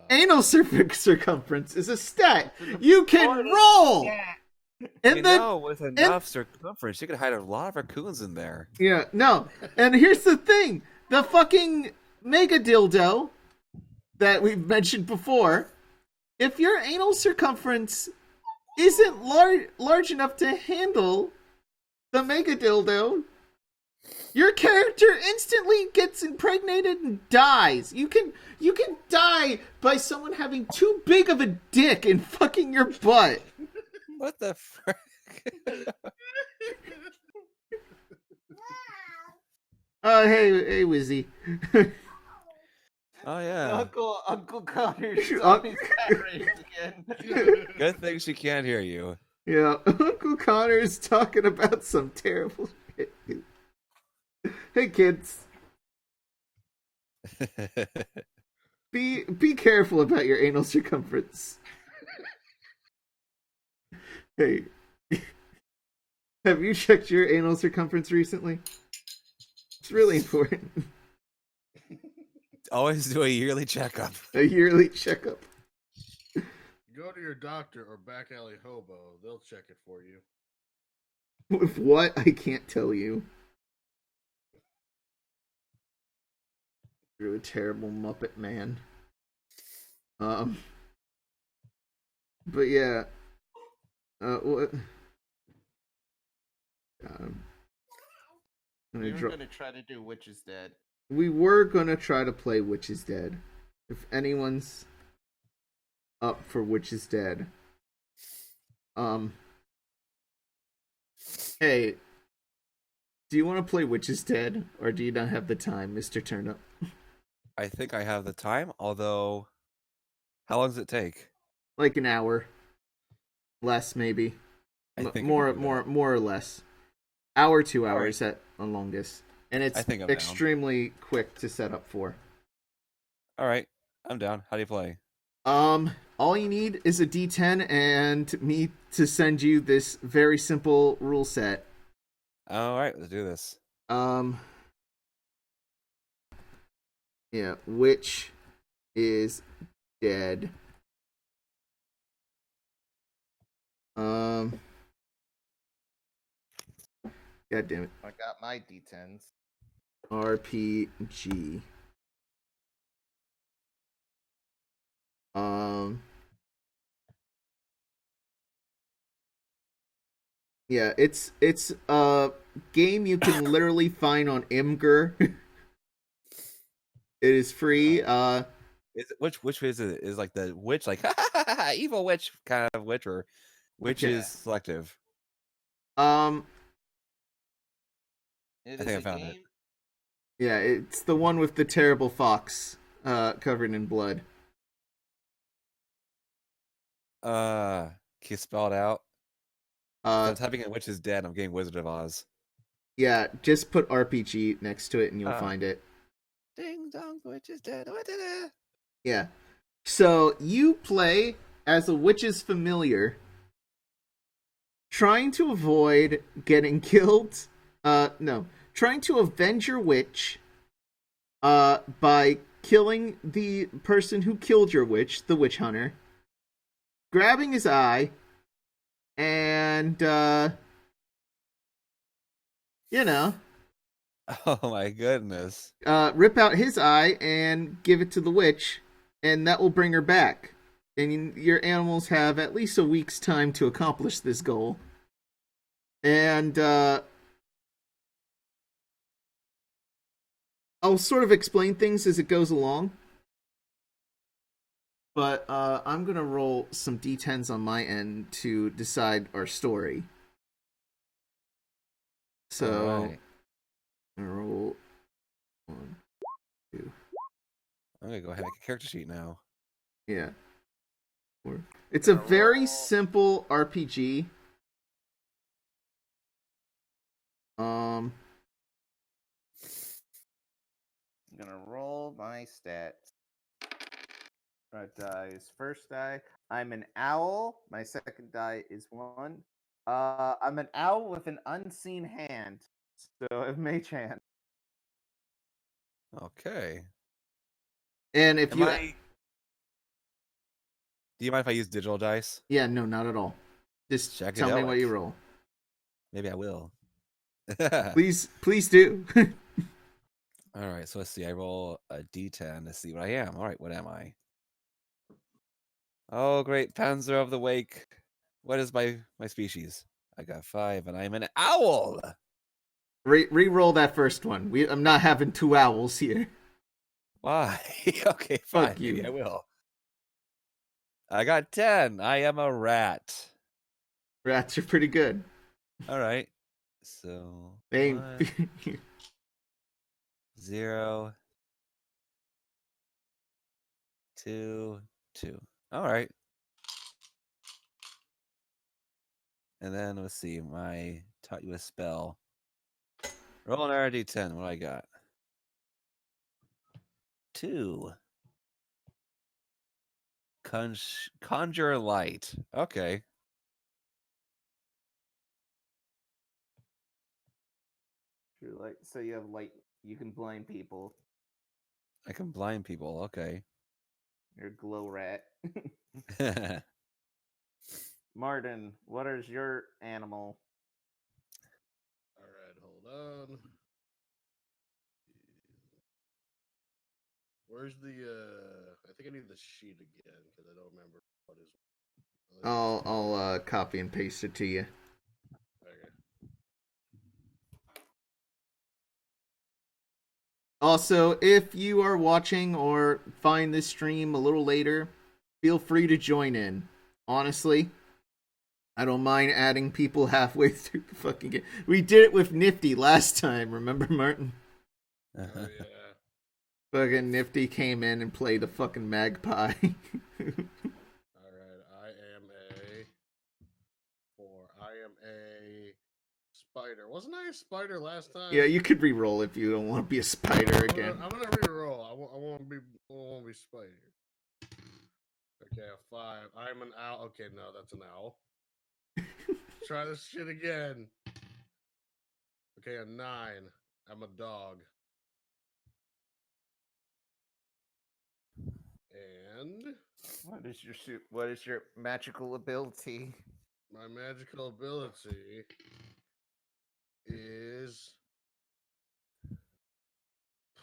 Anal circumference is a stat. You can roll! And You then, know, with enough circumference, you could hide a lot of raccoons in there. yeah, no. And here's the thing. The fucking mega dildo that we've mentioned before, if your anal circumference isn't large enough to handle the mega dildo, your character instantly gets impregnated and dies. You can die by someone having too big of a dick and fucking your butt. What the frick? Oh, hey, Wizzy. Oh yeah. Uncle Connor's on his tirade again. Good thing she can't hear you. Yeah, Uncle Connor's talking about some terrible shit. Hey, kids. Be careful about your anal circumference. Hey, have you checked your anal circumference recently? It's really important. Always do a yearly checkup. A yearly checkup. Go to your doctor or back alley hobo. They'll check it for you. With what? I can't tell you. You're a terrible Muppet man. But yeah. What? We were gonna try to do Witch is Dead. We were gonna try to play Witch is Dead. If anyone's up for Witch is Dead. Hey, do you want to play Witch is Dead, or do you not have the time, Mr. Turnip? I think I have the time, although... How long does it take? like an hour, less maybe, I think I can more do that. more or less, hour 2 hours All at the longest, and it's I think I'm down. extremely quick to set up for. All right, I'm down. How do you play? All you need is a D10 and me to send you this very simple rule set. All right, let's do this. Yeah, witch is dead. God damn it. I got my D10s. RPG. Yeah, it's a game you can literally find on Imgur. It is free. Is it, which is it? Is like the witch, like evil witch kind of witch, or witch Okay. is selective? It I is think I a found it. game. Yeah, it's the one with the terrible fox covered in blood. Can you spell it out? I'm Uh typing in witch is dead. I'm getting Wizard of Oz. yeah, just put RPG next to it and you'll find it. Ding dong, witch is dead. Yeah. So you play as a witch's familiar, trying to avoid getting killed. No, trying to avenge your witch. By killing the person who killed your witch, the witch hunter, grabbing his eye, and you know, Oh my goodness. rip out his eye and give it to the witch, and that will bring her back. And your animals have at least a week's time to accomplish this goal. And I'll sort of explain things as it goes along. But I'm going to roll some d10s on my end to decide our story. So, Alright. I'm going to roll 1, 2. I'm gonna go ahead and make a character sheet now. Yeah. 4. It's a very simple RPG. I'm gonna roll my stats. Right dice. First die. I'm an owl. My second die is 1. I'm an owl with an unseen hand. So a mage hand. Okay. And if you... Do you mind if I use digital dice? Yeah, no, not at all. Just tell me what you roll. Maybe I will. Please do. All right, so let's see. I roll a d10 to see what I am. All right, what am I? Oh, great Panzer of the Wake. What is my species? I got 5, and I'm an owl. Re-roll that first one. I'm not having 2 owls here. Why? Okay, fine. Fuck you. Maybe I will. I got 10. I am a rat. Rats are pretty good. All right. So They 1, 0, 2, 2. All right. And then let's see. My taught you a spell. Roll an RD10. What do I got? 2. Conjure light. Okay. So you have light. You can blind people. I can blind people. Okay. You're a glow rat. Martin, what is your animal? All right, hold on. Where's the? I think I need the sheet again because I don't remember what is. I'll copy and paste it to you. Okay. Also, if you are watching or find this stream a little later, feel free to join in. Honestly, I don't mind adding people halfway through the fucking game. We did it with Nifty last time, remember, Martin? Oh yeah. Fucking Nifty came in and played the fucking magpie. All right, spider. Wasn't I a spider last time? Yeah, you could re-roll if you don't want to be a spider again. I'm gonna re-roll. I want to be spider. Okay, a 5. I'm an owl. Okay, no, that's an owl. Try this shit again. Okay, a 9. I'm a dog. And What is your magical ability? my magical ability is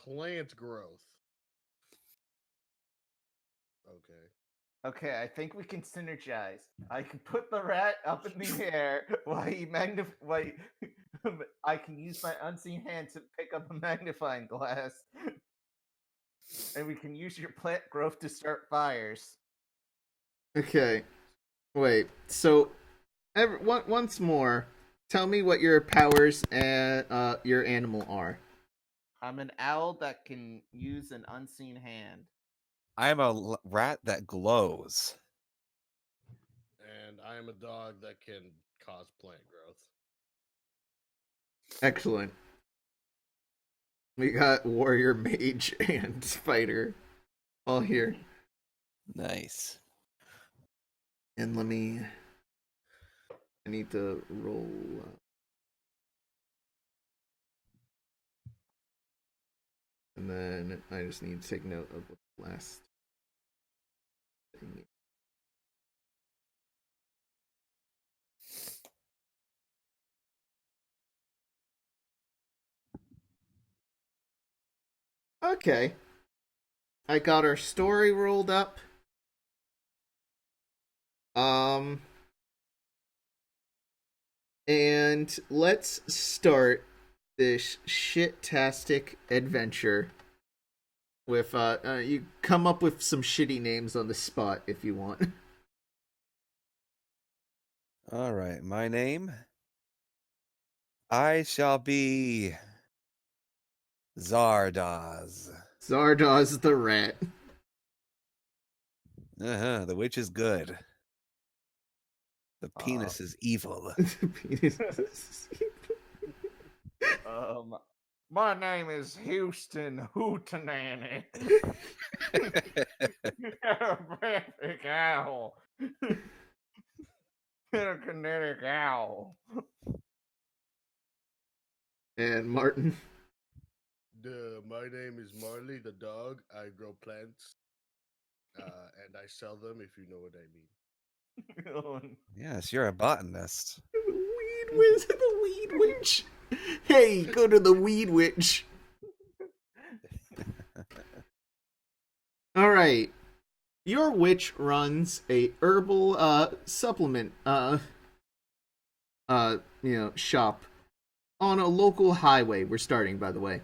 plant growth. Okay. Okay, I think we can synergize. I can put the rat up in the air while he I can use my unseen hand to pick up a magnifying glass, and we can use your plant growth to start fires. Okay. Wait. So, once more, tell me what your powers and your animal are. I'm an owl that can use an unseen hand. I am a rat that glows. And I am a dog that can cause plant growth. Excellent. We got warrior, mage, and fighter all here. Nice. And I need to roll. And then I just need to take note of what the last thing. Okay. I got our story rolled up. And let's start this shit-tastic adventure with you come up with some shitty names on the spot if you want. All right, my name. I shall be Zardoz. Zardoz the rat. The witch is good. The penis is evil. My name is Houston Hootenanny. Big owl. A kinetic owl. And Martin. My name is Marley the dog. I grow plants. And I sell them if you know what I mean. Yes, you're a botanist. The weed witch. Hey, go to the weed witch. All right. Your witch runs a herbal supplement shop on a local highway. We're starting, by the way.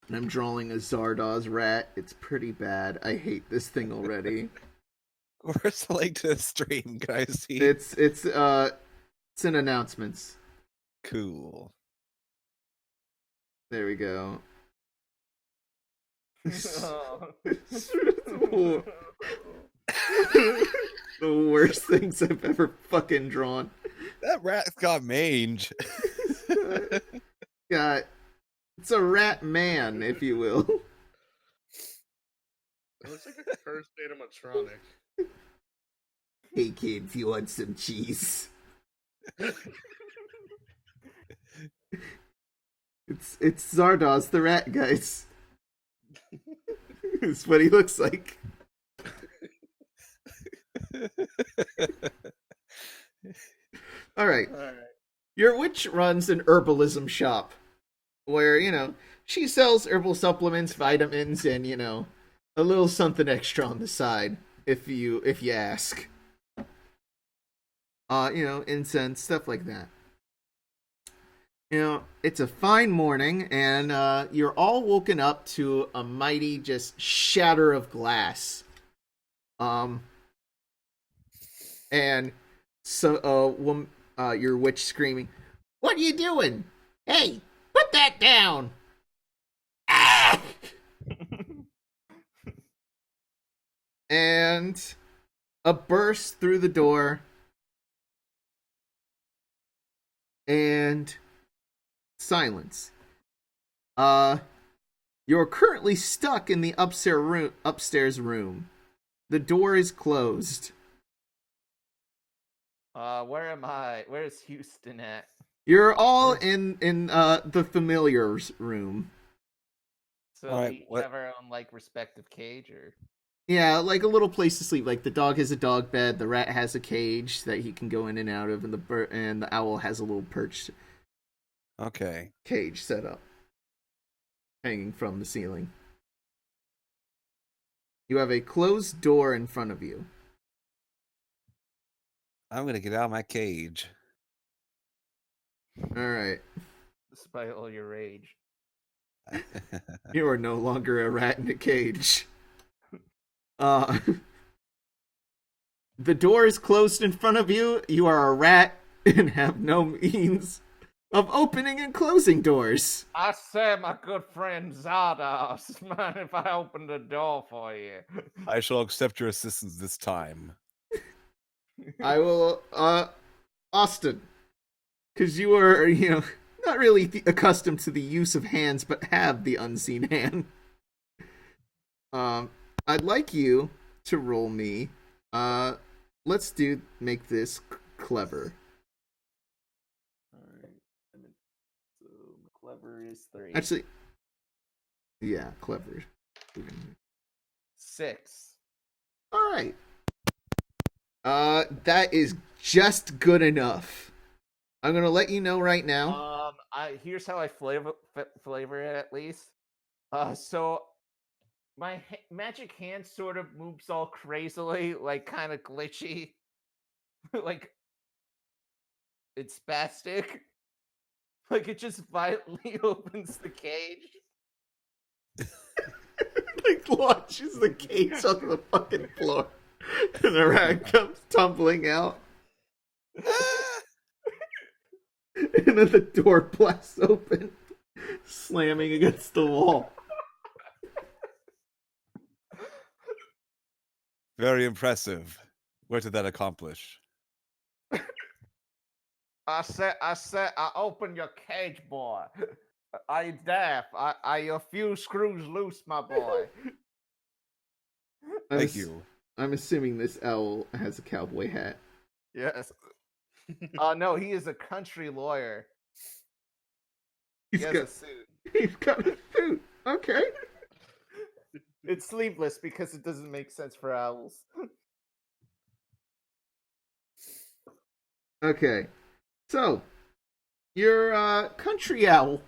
And I'm drawing a Zardoz rat. It's pretty bad. I hate this thing already. Where's the link to the stream? Can I see? It's in announcements. Cool. There we go. The worst things I've ever fucking drawn. That rat's got mange. It's a rat man, if you will. It looks like a cursed animatronic. Hey kids, you want some cheese? It's Zardoz the rat, guys. It's what he looks like. All right. Your witch runs an herbalism shop where, she sells herbal supplements, vitamins, and, a little something extra on the side if you ask. Incense, stuff like that. It's a fine morning, and you're all woken up to a mighty just shatter of glass. And so your witch screaming, "What are you doing? Hey, put that down!" Ah! And a burst through the door. and silence. You're currently stuck in the upstairs room. The door is closed. Where am I? Where's Houston at? You're all in the familiar's room. So All right, we each what- have our own like respective cage, or Yeah, like a little place to sleep. Like the dog has a dog bed, the rat has a cage that he can go in and out of, and the owl has a little perch Okay. cage set up, hanging from the ceiling. You have a closed door in front of you. I'm gonna get out of my cage. All right, despite all your rage. you are no longer a rat in a cage. The door is closed in front of you. You are a rat and have no means of opening and closing doors. I said, my good friend Zardos, mind if I open the door for you? I shall accept your assistance this time. I will, Austin, because you are, not really accustomed to the use of hands, but have the unseen hand. I'd like you to roll me. Let's make this clever. Alright. So clever is 3. Actually, yeah, clever. 6. All right. That is just good enough. I'm gonna let you know right now. Here's how I flavor it at least. So my magic hand sort of moves all crazily, like kind of glitchy, like it's spastic. Like it just violently opens the cage. Like launches the cage onto the fucking floor, and the rat comes tumbling out, and then the door blasts open, slamming against the wall. Very impressive. What did that accomplish? I said, I open your cage, boy. Are you deaf? Are your few screws loose, my boy? Thank you. I'm assuming this owl has a cowboy hat. Yes. No, he is a country lawyer. He's He has got a suit. he's got a suit. Okay. It's sleeveless because it doesn't make sense for owls. Okay. So, your country owl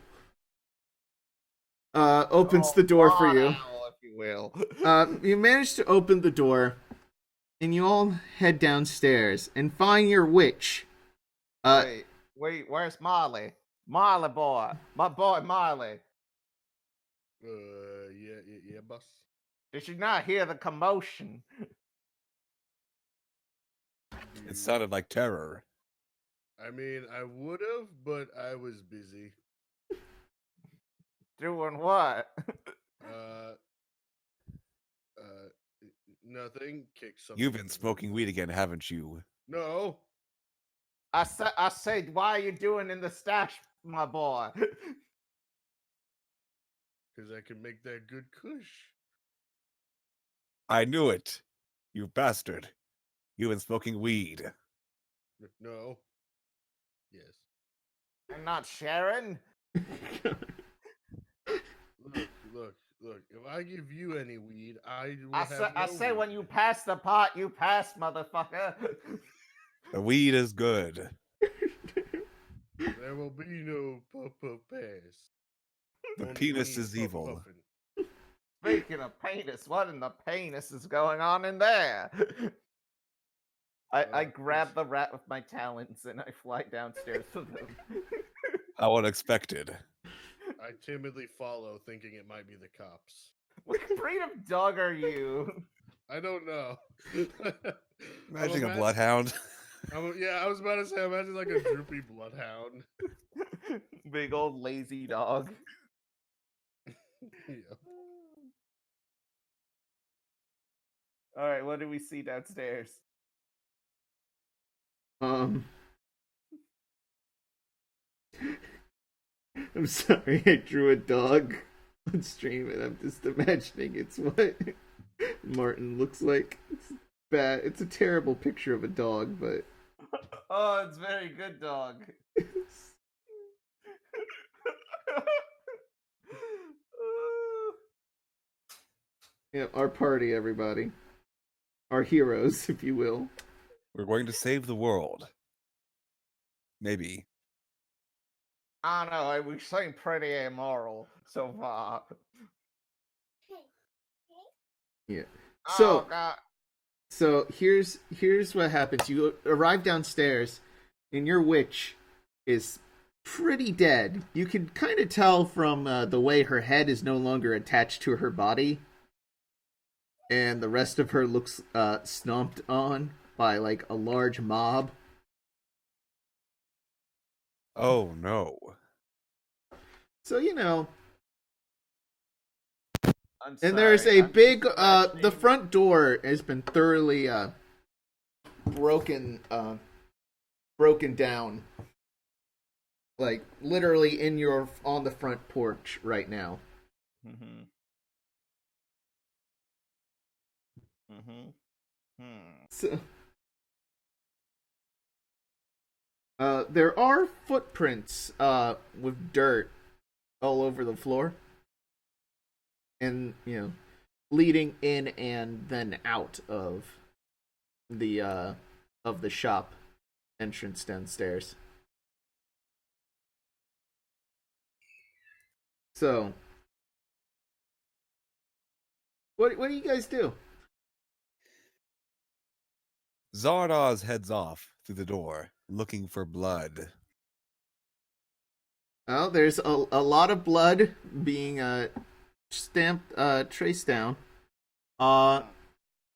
opens the door for you. Owl, if you will. You manage to open the door, and you all head downstairs and find your witch. Wait, where's Marley? Marley boy. My boy Marley. Yeah, boss. Did you not hear the commotion? It sounded like terror. I mean, I would have, but I was busy. Doing what? Nothing. Kick something. You've been smoking weed again, haven't you? No. I said, why are you doing in the stash, my boy? Because I can make that good kush. I knew it. You bastard. You've been smoking weed. No. Yes. I'm not sharing. Look. If I give you any weed, I will I say when you pass the pot, you pass, motherfucker. The weed is good. There will be no pass. The Only penis me is evil. puffin'. Speaking of penis, what in the penis is going on in there? I grab the rat with my talons and I fly downstairs with them. How unexpected. I timidly follow, thinking it might be the cops. What breed of dog are you? I don't know. Imagine a bloodhound. I was about to say, imagine like a droopy bloodhound. Big old lazy dog. Yeah. Alright, what do we see downstairs? I'm sorry, I drew a dog on stream, and I'm just imagining it's what Martin looks like. It's bad. It's a terrible picture of a dog, but Oh, it's very good, dog. yeah, our party, everybody, our heroes, if you will. We're going to save the world. Maybe. I don't know. We seem pretty immoral so far. Yeah. Oh, God. So here's what happens. You arrive downstairs, and your witch is pretty dead. You can kind of tell from the way her head is no longer attached to her body, and the rest of her looks stomped on by like a large mob. Oh no. So I'm and there's sorry, a I'm big just the imagining- front door has been thoroughly broken down, like literally on the front porch right now. Mhm. So there are footprints with dirt all over the floor, and leading in and then out of the shop entrance downstairs. So what do you guys do? Zardoz heads off through the door, looking for blood. Well, there's a lot of blood being traced down.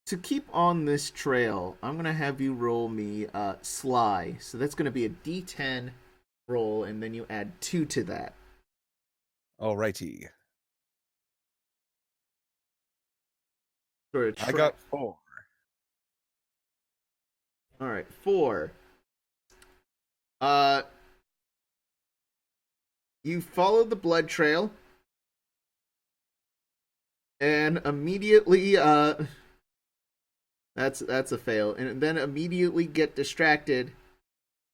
To keep on this trail, I'm gonna have you roll me sly. So that's gonna be a D10 roll, and then you add 2 to that. Alrighty. Sort of I got 4. All right, 4. You follow the blood trail, and immediately that's a fail, and then immediately get distracted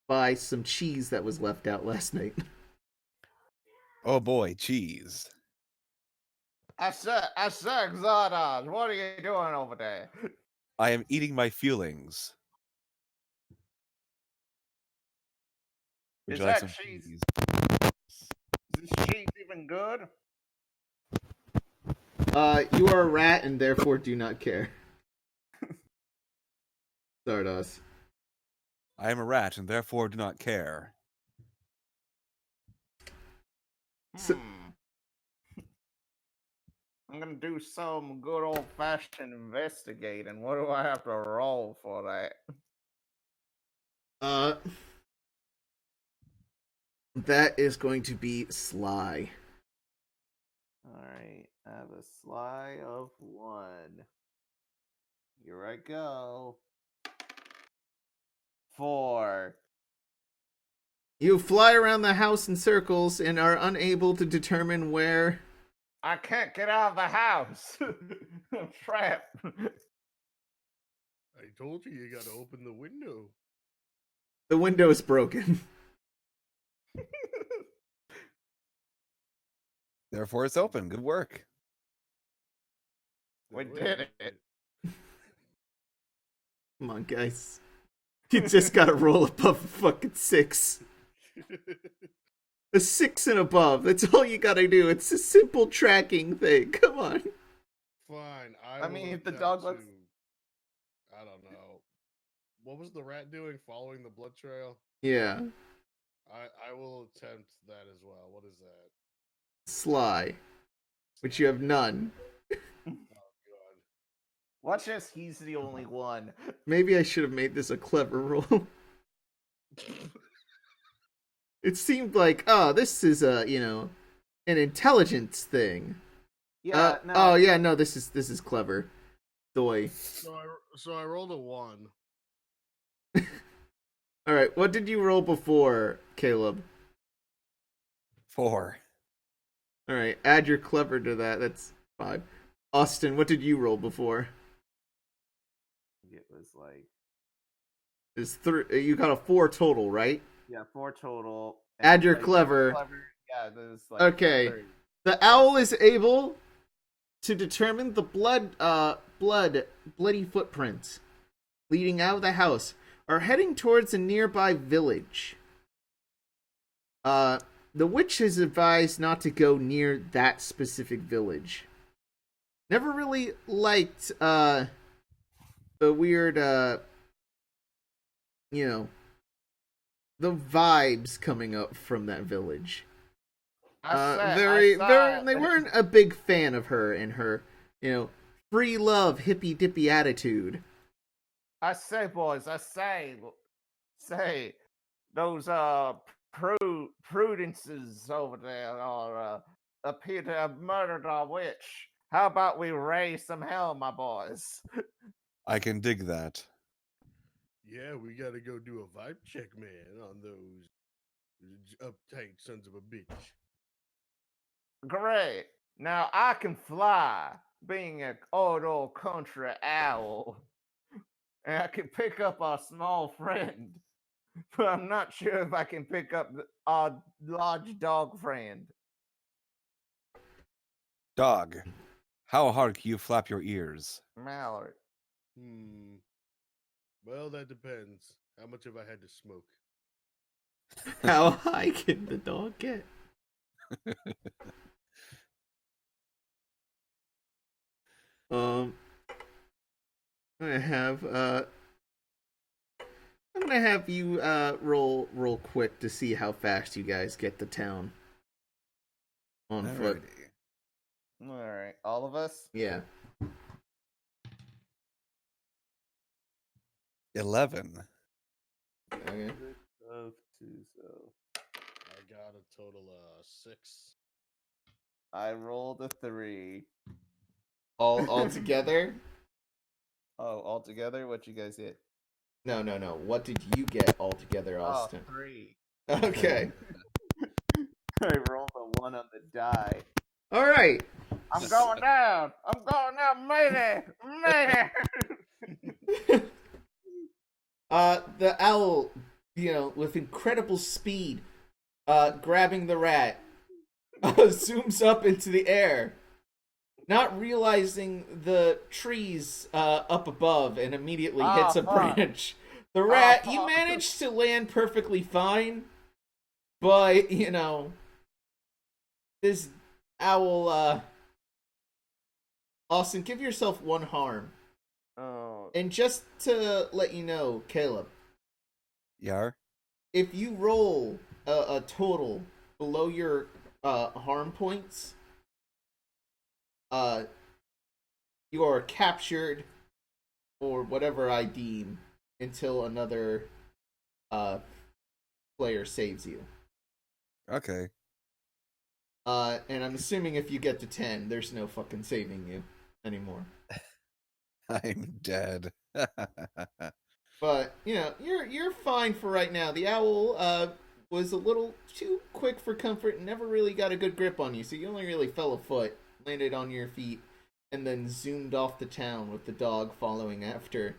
by some cheese that was left out last night. Oh boy, cheese. I said, Zardoz, what are you doing over there? I am eating my feelings. Would Is you like that some cheese? cheese? Is this cheese even good? You are a rat and therefore do not care. Zardoz. I am a rat and therefore do not care. So- I'm gonna do some good old fashioned investigating. What do I have to roll for that? That is going to be sly. Alright, I have a sly of 1. Here I go. 4. You fly around the house in circles and are unable to determine where. I can't get out of the house. I'm trapped. I told you gotta open the window. The window is broken. Therefore it's open. Good work. We did it. Come on, guys. You just gotta roll above a fucking 6. A 6 and above. That's all you gotta do. It's a simple tracking thing. Come on. Fine. I mean, will if the attempt dog looks- to- I don't know. What was the rat doing following the blood trail? Yeah. I will attempt that as well. What is that? Sly. Which you have none. Oh god. Watch this, he's the only one. Maybe I should have made this a clever roll. It seemed like, this is an intelligence thing. Yeah, no. Oh yeah, no, this is clever. Doy. So I rolled a 1. All right, what did you roll before, Caleb? 4. All right, add your clever to that. That's 5. Austin, what did you roll before? It was like Is 3? You got a 4 total, right? 4 total. Add your like, clever. Yeah, there's like Okay. 30. The owl is able to determine the bloody footprints leading out of the house are heading towards a nearby village. The witch is advised not to go near that specific village. Never really liked the weird the vibes coming up from that village. They weren't a big fan of her and her, free love, hippy dippy attitude. I say, boys, say, those prudences over there are appear to have murdered our witch. How about we raise some hell, my boys? I can dig that. Yeah, we gotta go do a vibe check, man, on those uptight sons of a bitch. Great. Now I can fly, being an old country owl, and I can pick up our small friend. But I'm not sure if I can pick up our large dog friend. Dog, how hard can you flap your ears? Mallard. Well, that depends. How much have I had to smoke? How high can the dog get? I'm gonna have you roll quick to see how fast you guys get to town on foot. All right, all of us. Yeah. 11. Okay. Of 2, so I got a total of 6. I rolled a 3. All together? Oh, all together? What you guys get? No. What did you get all together, Austin? 3. Okay. I rolled a 1 on the die. All right. I'm going down. Mayday. The owl, with incredible speed, grabbing the rat, zooms up into the air, not realizing the trees up above, and immediately hits a branch. The rat, you managed to land perfectly fine, but, this owl, Austin, give yourself 1 harm. Oh. And just to let you know, Caleb. Yar? If you roll a total below your harm points, you are captured or whatever I deem until another player saves you. Okay. And I'm assuming if you get to 10, there's no fucking saving you anymore. I'm dead. But, you're fine for right now. The owl was a little too quick for comfort and never really got a good grip on you, so you only really fell a foot, landed on your feet, and then zoomed off the town with the dog following after.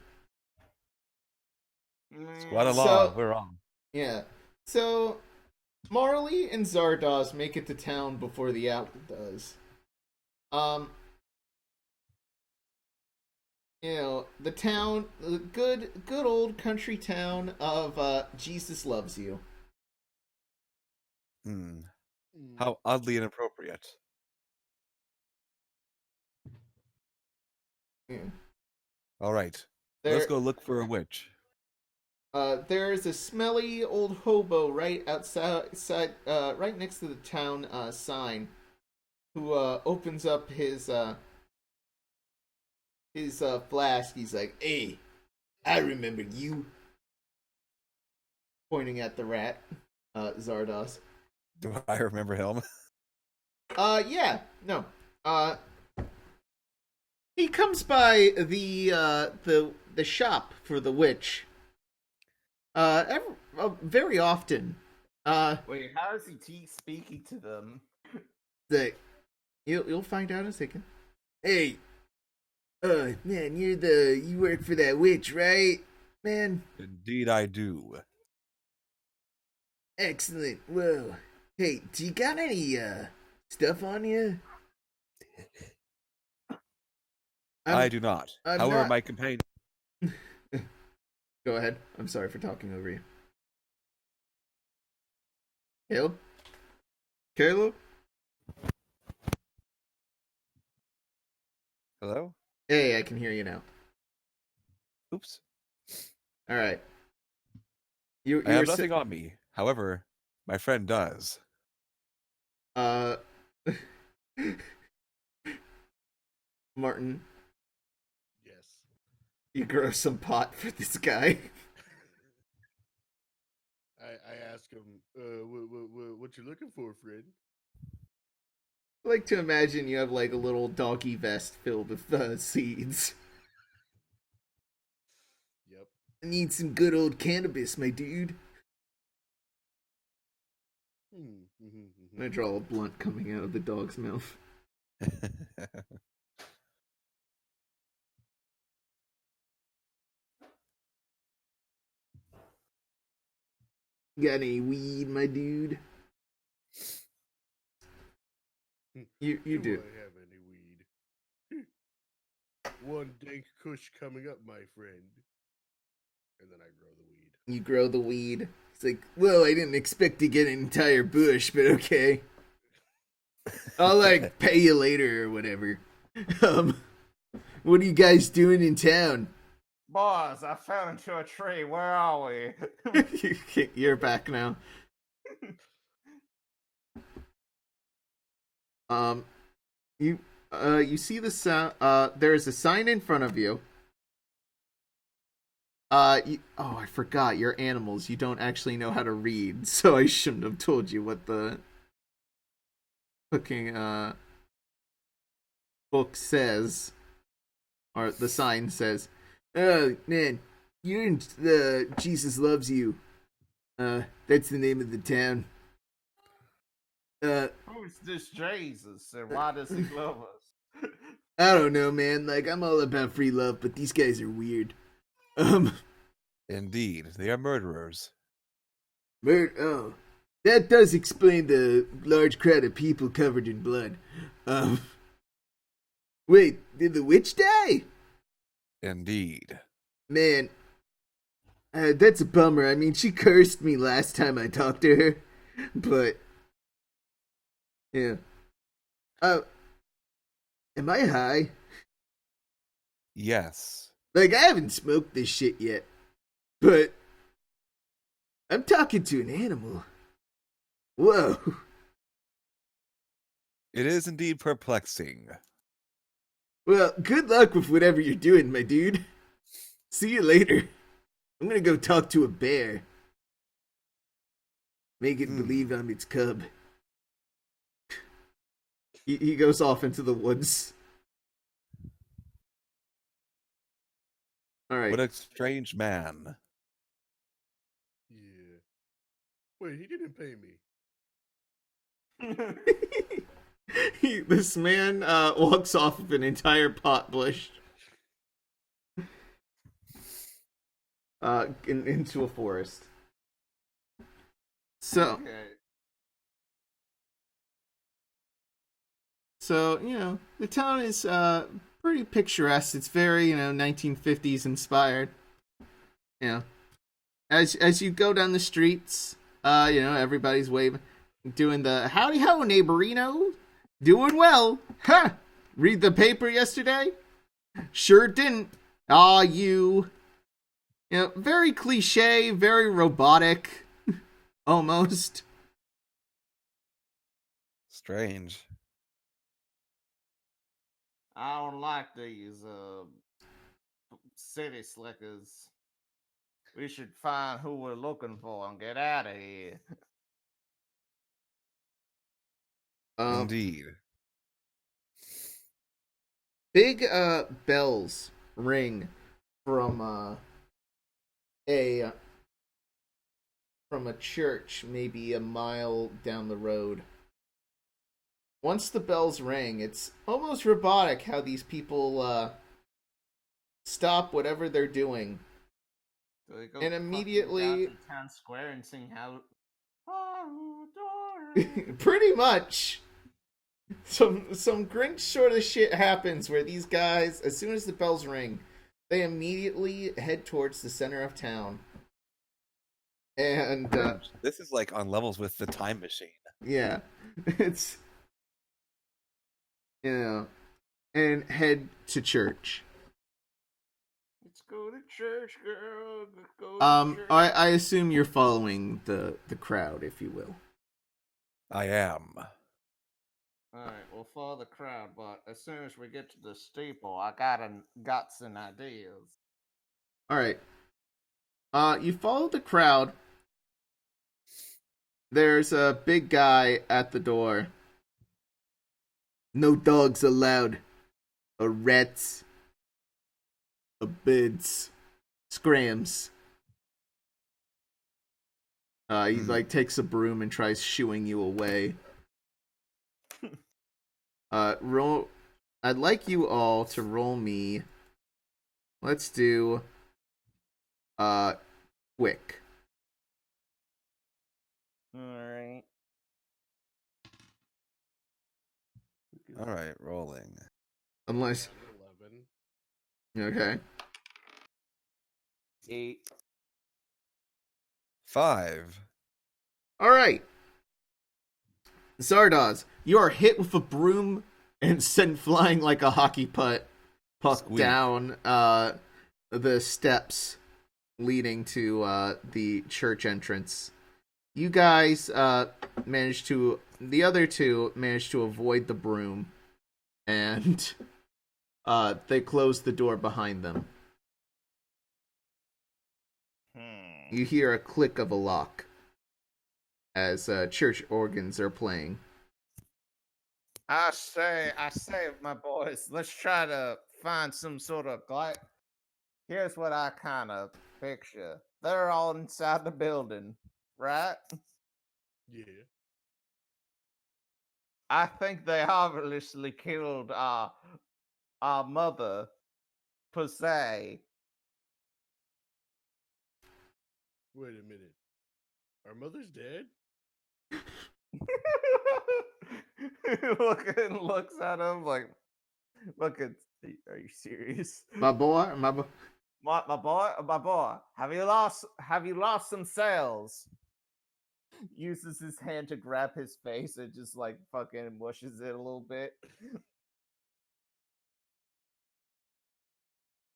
Squad along, we're on. Yeah. So, Marley and Zardoz make it to town before the owl does. The town, the good old country town of Jesus Loves You. How oddly inappropriate. Yeah. All right. Let's go look for a witch. There's a smelly old hobo right outside, right next to the town sign, who opens up his flask. He's like, "Hey, I remember you." Pointing at the rat, Zardoz. Do I remember him? Yeah, no. He comes by the shop for the witch. Very often, Wait, how is he speaking to them? the you'll find out in a second. Hey, man, you work for that witch, right? Man, Indeed, I do. excellent. Whoa. Hey, do you got any stuff on you? I do not. I'm However, not- my companion. Go ahead. I'm sorry for talking over you. Caleb? Caleb? Hello? Hey, I can hear you now. Oops. All right. You I have were nothing on me. However, my friend does. Martin, Yes. you grow some pot for this guy. I ask him, what you looking for, friend? I like to imagine you have like a little doggy vest filled with seeds. Yep. I need some good old cannabis, my dude. I draw a blunt coming out of the dog's mouth. Got any weed, my dude? You do. I have any weed? One dank kush coming up, my friend. And then I grow the weed. You grow the weed. It's like, well, I didn't expect to get an entire bush, but okay. I'll like pay you later or whatever. What are you guys doing in town? Boss, I fell into a tree. Where are we? You're back now. You see the sound. There's a sign in front of you. Oh, I forgot. You're animals. You don't actually know how to read, so I shouldn't have told you what the fucking book says, or the sign says. Oh man, you're in Jesus loves you. That's the name of the town. Who's this Jesus, and why does he love us? I don't know, man. Like, I'm all about free love, but these guys are weird. Indeed, they are murderers. Oh, that does explain the large crowd of people covered in blood. Wait, did the witch die? Indeed. Man, that's a bummer. I mean, she cursed me last time I talked to her, but yeah. Am I high? Yes. Like, I haven't smoked this shit yet, but I'm talking to an animal. Whoa. It is indeed perplexing. Well, good luck with whatever you're doing, my dude. See you later. I'm gonna go talk to a bear. Make it believe I'm its cub. He goes off into the woods. Alright. What a strange man. Yeah. Wait, he didn't pay me. This man walks off of an entire pot bush into a forest. So, Okay. you know, the town is pretty picturesque. It's very, 1950s inspired. You know, as you go down the streets, everybody's waving, doing the howdy ho, neighborino. Doing well. Ha! Read the paper yesterday? Sure didn't. Aw, you. Very cliche, very robotic. Almost. Strange. I don't like these city slickers. We should find who we're looking for and get out of here. Indeed. Big bells ring from a from a church maybe a mile down the road. Once the bells ring, it's almost robotic how these people stop whatever they're doing. So they go And fucking immediately- down to town square and sing how. Oh, Pretty much. Some Grinch sort of shit happens where these guys, as soon as the bells ring, they immediately head towards the center of town. And This is like on levels with the time machine. yeah, it's and head to church. let's go to church, girl. Let's go to church. I assume you're following the crowd, if you will. I am. Alright, we'll follow the crowd, but as soon as we get to the steeple, I got some ideas. All right. You follow the crowd. There's a big guy at the door. No dogs allowed. Or rats. Or birds. Scrams. He takes a broom and tries shooing you away. Roll. I'd like you all to roll me. Let's do quick. Alright. All right, rolling. Unless 11. okay. 8. 5. All right. Zardoz, you are hit with a broom and sent flying like a hockey puck Squeak. down the steps leading to the church entrance. You guys the other two managed to avoid the broom, and they closed the door behind them. You hear a click of a lock as church organs are playing. I say, my boys, let's try to find some sort of Here's what I kind of picture. They're all inside the building, right? Yeah. I think they obviously killed our mother, per se. Wait a minute. Our mother's dead? Looks at him like, are you serious? My boy. My boy, have you lost some sales? Uses his hand to grab his face and just like fucking mushes it a little bit.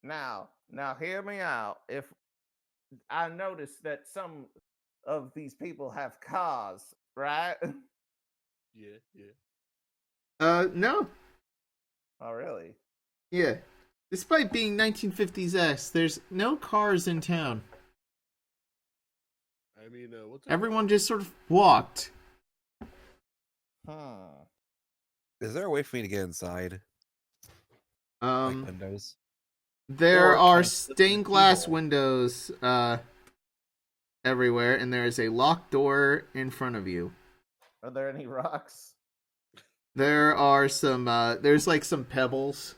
Now hear me out. If I noticed that some of these people have cars, right? Yeah. No. Oh, really? Yeah. Despite being 1950s, there's no cars in town. I mean, what's Everyone just sort of walked. Is there a way for me to get inside? Like windows? There Or are can I slip through the stained glass keyhole? windows everywhere, and there is a locked door in front of you. Are there any rocks? There are some there's like some pebbles.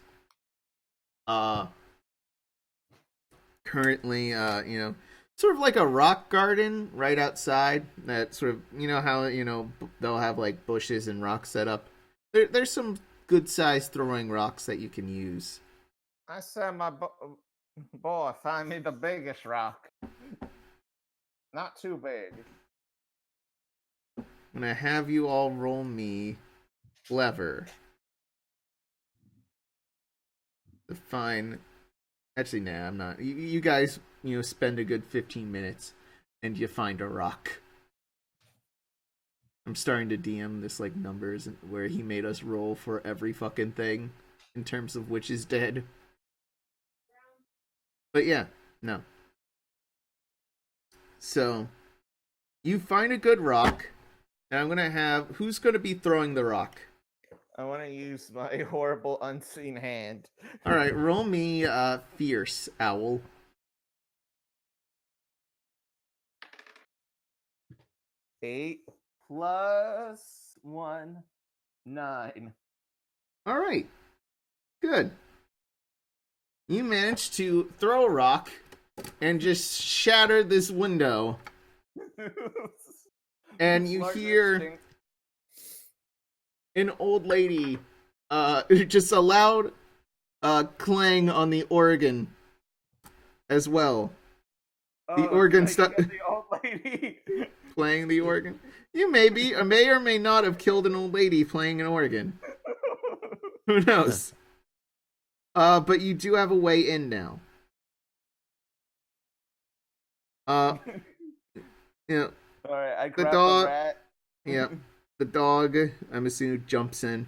Currently, sort of like a rock garden right outside. That sort of, how they'll have like bushes and rocks set up. There's some good sized throwing rocks that you can use. I said, my boy, find me the biggest rock. Not too big. I'm gonna have you all roll me clever. Fine. Actually, nah, I'm not. You guys, spend a good 15 minutes and you find a rock. I'm starting to DM this like numbers where he made us roll for every fucking thing in terms of which is dead. But yeah, no. So, you find a good rock, and I'm gonna have who's gonna be throwing the rock? I want to use my horrible unseen hand. All right, roll me fierce, owl. 8 plus 1, 9. All right. Good. You managed to throw a rock and just shatter this window. And you Large hear instinct. an old lady, just a loud clang on the organ as well. The organ did I stuck get the old lady. playing the organ. You may or may not have killed an old lady playing an organ. Who knows? But you do have a way in now. You know, All right, I the grab dog. the rat. Yeah, the dog. I'm assuming jumps in.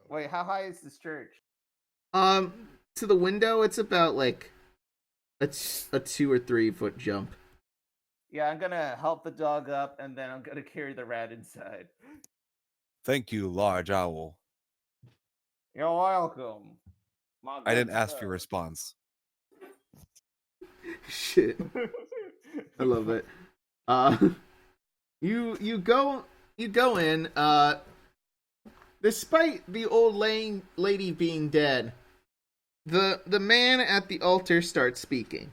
Wait, how high is this church? To the window, it's about like a 2 or 3 foot jump. Yeah, I'm gonna help the dog up, and then I'm gonna carry the rat inside. Thank you, large owl. You're welcome. My I didn't good ask for your sir. response. Shit, I love it. You go in. Despite the old lady being dead, the man at the altar starts speaking.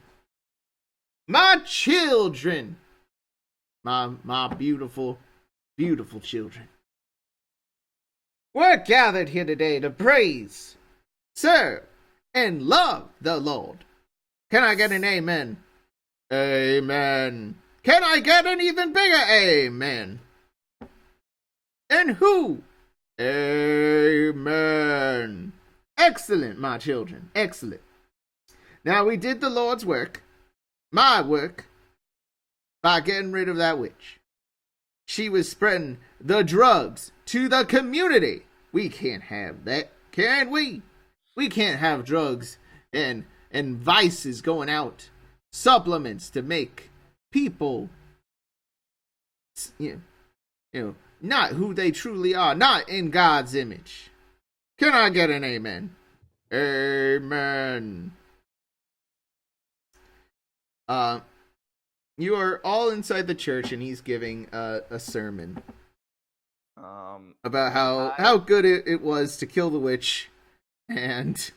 My children, my beautiful, beautiful children. We're gathered here today to praise, serve, and love the Lord. Can I get an amen? Amen. Can I get an even bigger amen? And who? Amen. Excellent, my children. Excellent. Now we did the Lord's work, my work, by getting rid of that witch. She was spreading the drugs to the community. We can't have that, can we? We can't have drugs and vices going out. Supplements to make people, not who they truly are, not in God's image. Can I get an amen? Amen. You are all inside the church, and he's giving a sermon about how good it was to kill the witch, and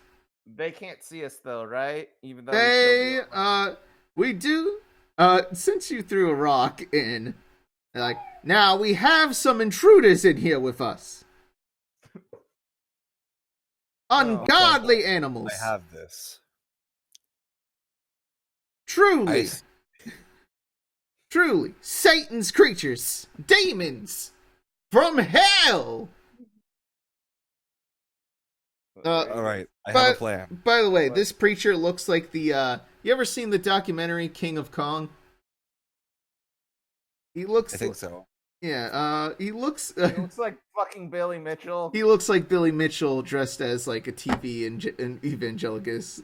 They can't see us though, right? Even though we do. Since you threw a rock in, like, now we have some intruders in here with us. Ungodly animals. I have this. Truly, Satan's creatures, demons from hell. All right, I have a plan. By the way, this preacher looks like the. You ever seen the documentary King of Kong? He looks. I think so. Yeah. He looks. He looks like fucking Billy Mitchell. He looks like Billy Mitchell dressed as like a TV evangelicus.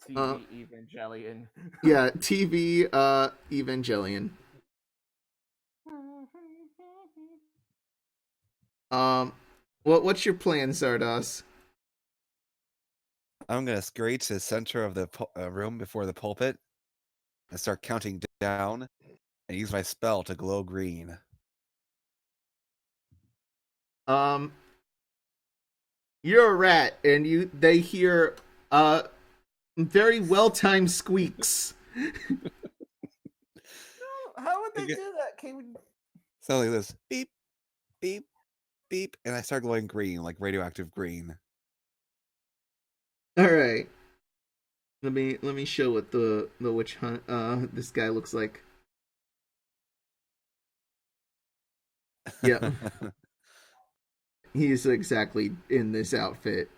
TV Evangelion. Yeah, TV Evangelion. What's your plan, Zardos? I'm gonna scurry to the center of the room before the pulpit and start counting down, and use my spell to glow green. You're a rat, and they hear very well-timed squeaks. How would they do that? Can we... Something like this: beep, beep, beep, and I start glowing green, like radioactive green. All right. Let me show what the witch hunt this guy looks like. Yeah. He's exactly in this outfit.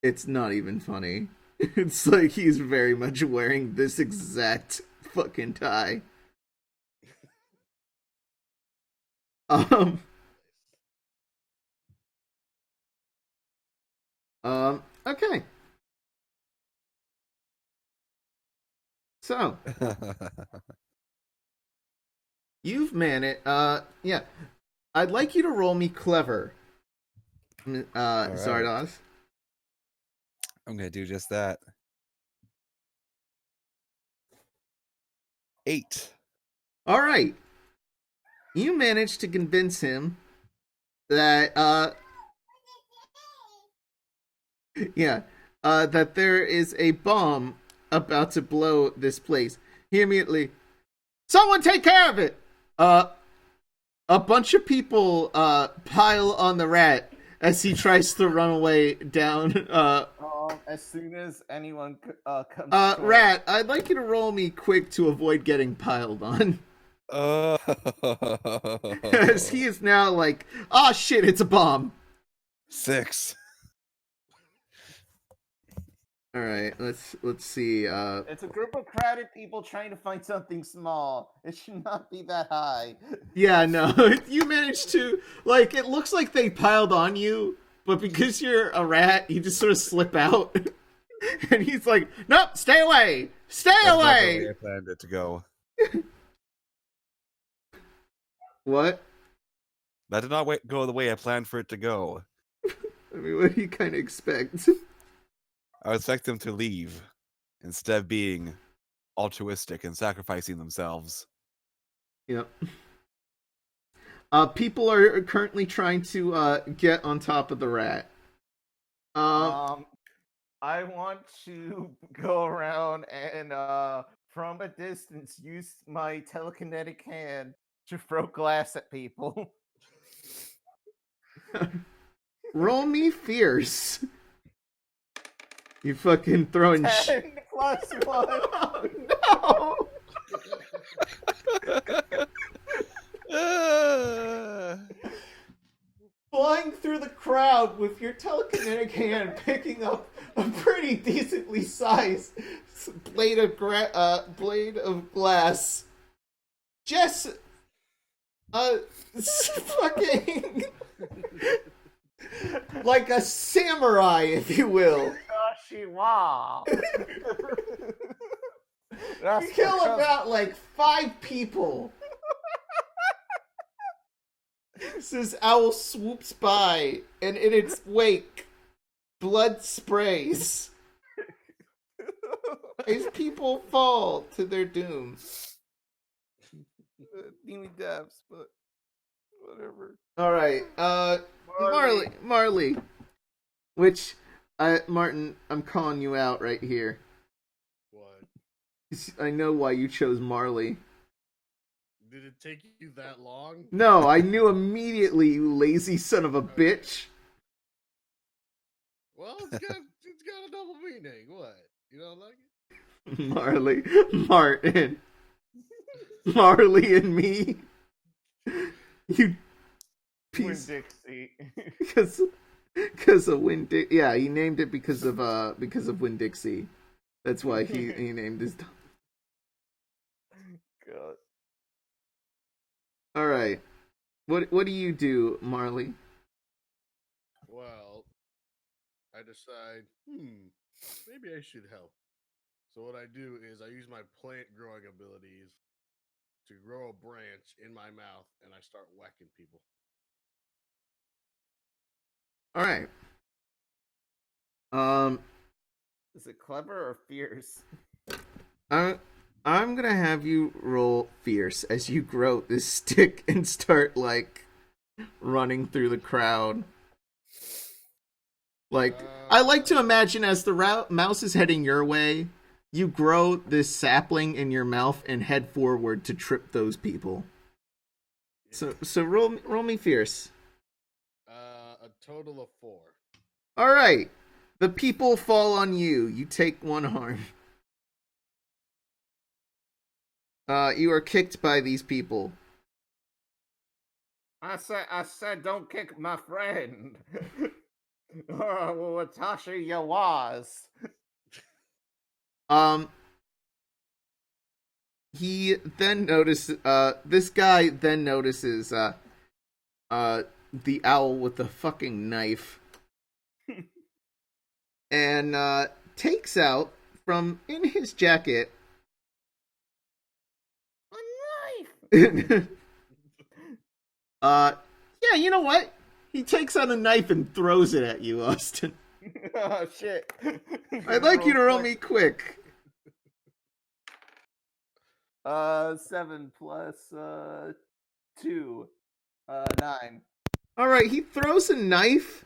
It's not even funny. It's like he's very much wearing this exact fucking tie. Okay. So, you've managed, yeah. I'd like you to roll me clever, right. Zardos. I'm gonna do just that. 8. All right. You managed to convince him that that there is a bomb about to blow this place. He immediately, someone take care of it. A bunch of people pile on the rat as he tries to run away down. As soon as anyone comes. Rat, I'd like you to roll me quick to avoid getting piled on. As he is now like, oh shit, it's a bomb. 6. All right, let's see. It's a group of crowded people trying to find something small. It should not be that high. Yeah, no, you managed to, like, it looks like they piled on you, but because you're a rat, you just sort of slip out. And he's like, nope, stay away! Stay That's away! not the way I planned it to go. What? That did not go the way I planned for it to go. I mean, what do you kind of expect? I would expect them to leave instead of being altruistic and sacrificing themselves. Yep. People are currently trying to get on top of the rat. I want to go around and from a distance use my telekinetic hand to throw glass at people. Roll me fierce. You fucking throwing 10 plus 1. Oh, no! Flying through the crowd with your telekinetic hand, picking up a pretty decently sized blade of glass. Jess, fucking like a samurai, if you will. Kashiwa. You kill about like 5 people. This owl swoops by, and in its wake, blood sprays. As people fall to their doom. Nearly deaths, but whatever. Alright, Marley. Which, Martin, I'm calling you out right here. What? I know why you chose Marley. Did it take you that long? No, I knew immediately, you lazy son of a bitch. Well, it's got a double meaning. What? You don't like it? Martin. Marley and me. You piece. Winn-Dixie. Because of Winn-Dixie. Yeah, he named it because of Winn-Dixie. That's why he named his dog. God. All right. What do you do, Marley? Well, I decide, maybe I should help. So what I do is I use my plant growing abilities to grow a branch in my mouth, and I start whacking people. All right. Is it clever or fierce? I'm gonna have you roll fierce as you grow this stick and start like running through the crowd. Like, I like to imagine as the mouse is heading your way, you grow this sapling in your mouth and head forward to trip those people. So roll me fierce. A total of 4. All right, the people fall on you. You take 1 harm. You are kicked by these people. I said, don't kick my friend. Oh, Watashi you was. He then notices. This guy then notices. The owl with the fucking knife, and takes out from in his jacket. A Yeah, you know what? He takes out a knife and throws it at you, Austin. Oh, shit. I'd like you to roll me quick. 7 plus 2. 9. All right, he throws a knife.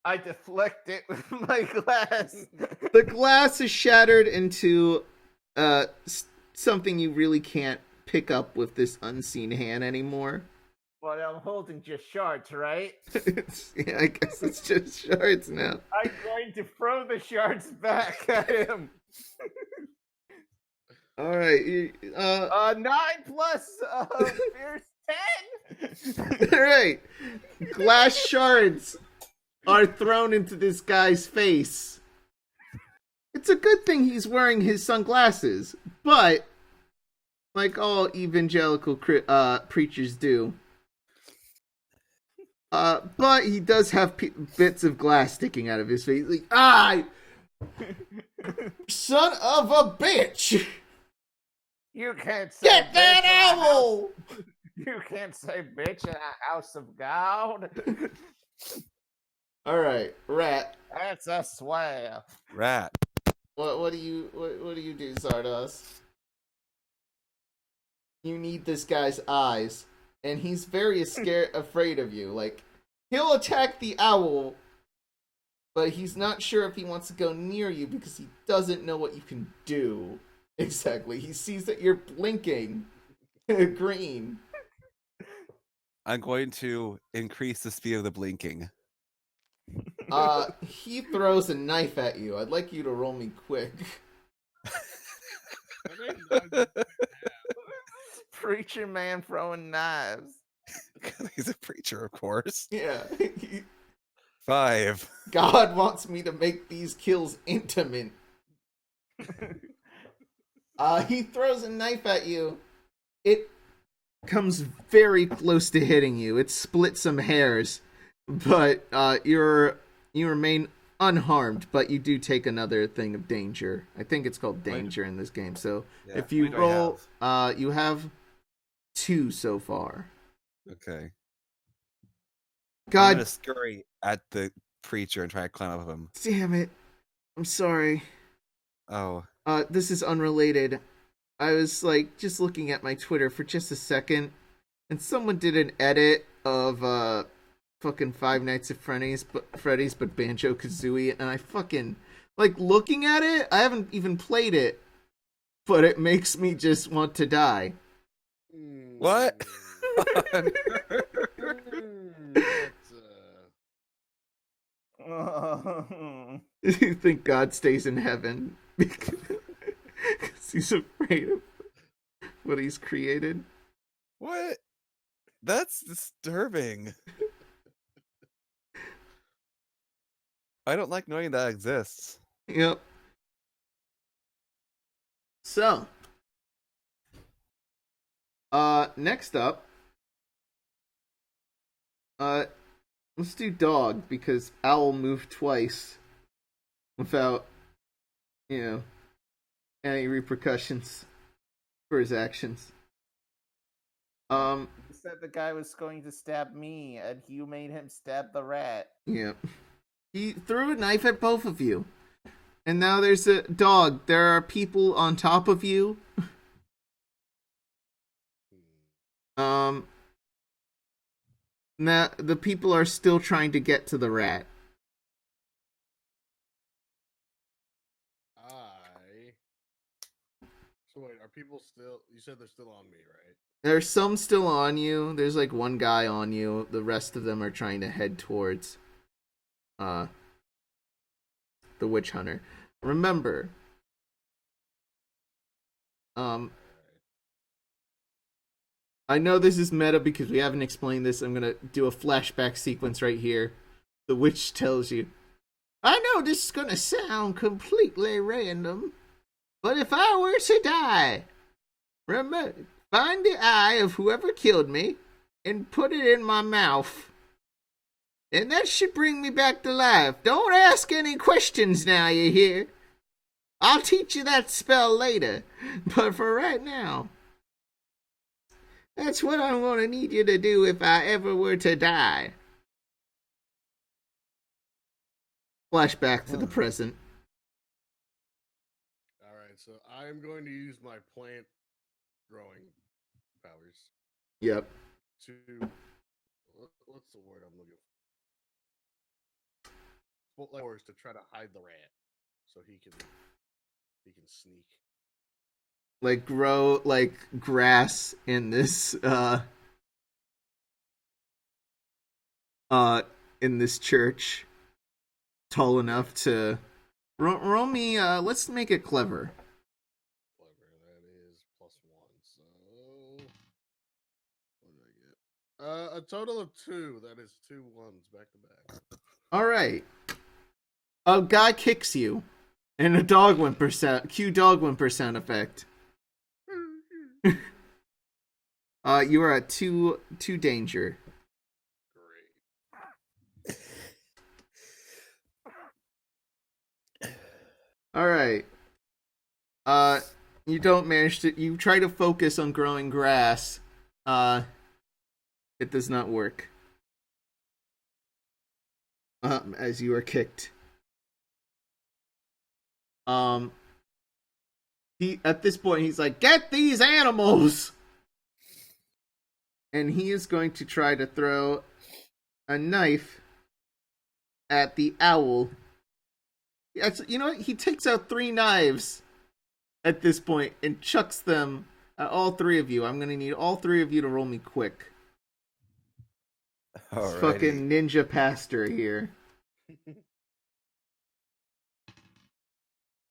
I deflect it with my glass. The glass is shattered into something you really can't pick up with this unseen hand anymore. But I'm holding just shards, right? Yeah, I guess it's just shards now. I'm going to throw the shards back at him. All right. 9 plus fierce 10. All right. Glass shards are thrown into this guy's face. It's a good thing he's wearing his sunglasses, but like all evangelical preachers do. But he does have bits of glass sticking out of his face. Like, son of a bitch! You can't say Get that owl! You can't say bitch in a house of God. All right, Rat. That's a swear. Rat. What do you do, Zardos? You need this guy's eyes, and he's very afraid of you. Like, he'll attack the owl, but he's not sure if he wants to go near you because he doesn't know what you can do. Exactly. He sees that you're blinking green. I'm going to increase the speed of the blinking. He throws a knife at you. I'd like you to roll me quick. Preacher man throwing knives. He's a preacher, of course. Yeah. 5. God wants me to make these kills intimate. He throws a knife at you. It comes very close to hitting you. It splits some hairs, but you remain unharmed. But you do take another thing of danger. I think it's called danger in this game. So Yeah, if you what do I roll, you have 2 so far. Okay. I'm God gonna scurry at the preacher and try to climb up him. damn it! I'm sorry. Oh. This is unrelated. I was like just looking at my Twitter for just a second, and someone did an edit of fucking Five Nights at Freddy's, but Banjo-Kazooie, and I fucking like looking at it. I haven't even played it, but it makes me just want to die. What? You think God stays in heaven because he's afraid of what he's created? What? That's disturbing. I don't like knowing that exists. Yep. So, next up, let's do dog because owl moved twice without, any repercussions for his actions. You said the guy was going to stab me, and you made him stab the rat. Yeah. He threw a knife at both of you. And now there's a dog. There are people on top of you. Now the people are still trying to get to the rat. So wait, are people still? You said they're still on me, right? There's some still on you. There's like one guy on you. The rest of them are trying to head towards the witch hunter. Remember, I know this is meta because we haven't explained this. I'm gonna do a flashback sequence right here. The witch tells you, I know this is gonna sound completely random, but if I were to die, remember, find the eye of whoever killed me and put it in my mouth. And that should bring me back to life. Don't ask any questions now, you hear? I'll teach you that spell later, but for right now, that's what I'm going to need you to do if I ever were to die. Flashback to the present. All right, so I'm going to use my plant growing powers Yep. to what's the word I'm looking for? Powers to try to hide the rat, so he can sneak. Like grow like grass in this in this church tall enough to roll me let's make it clever. Clever, that is +1. So what did I get? A total of 2. That is 2 ones back to back. All right. A guy kicks you and a dog whimper sound effect. You are at 2 danger. Great. All right. You don't manage to. You try to focus on growing grass. It does not work. As you are kicked. He at this point he's like, "Get these animals!" And he is going to try to throw a knife at the owl. You know what? He takes out 3 knives at this point and chucks them at all 3 of you. I'm going to need all 3 of you to roll me quick. It's fucking ninja pastor here.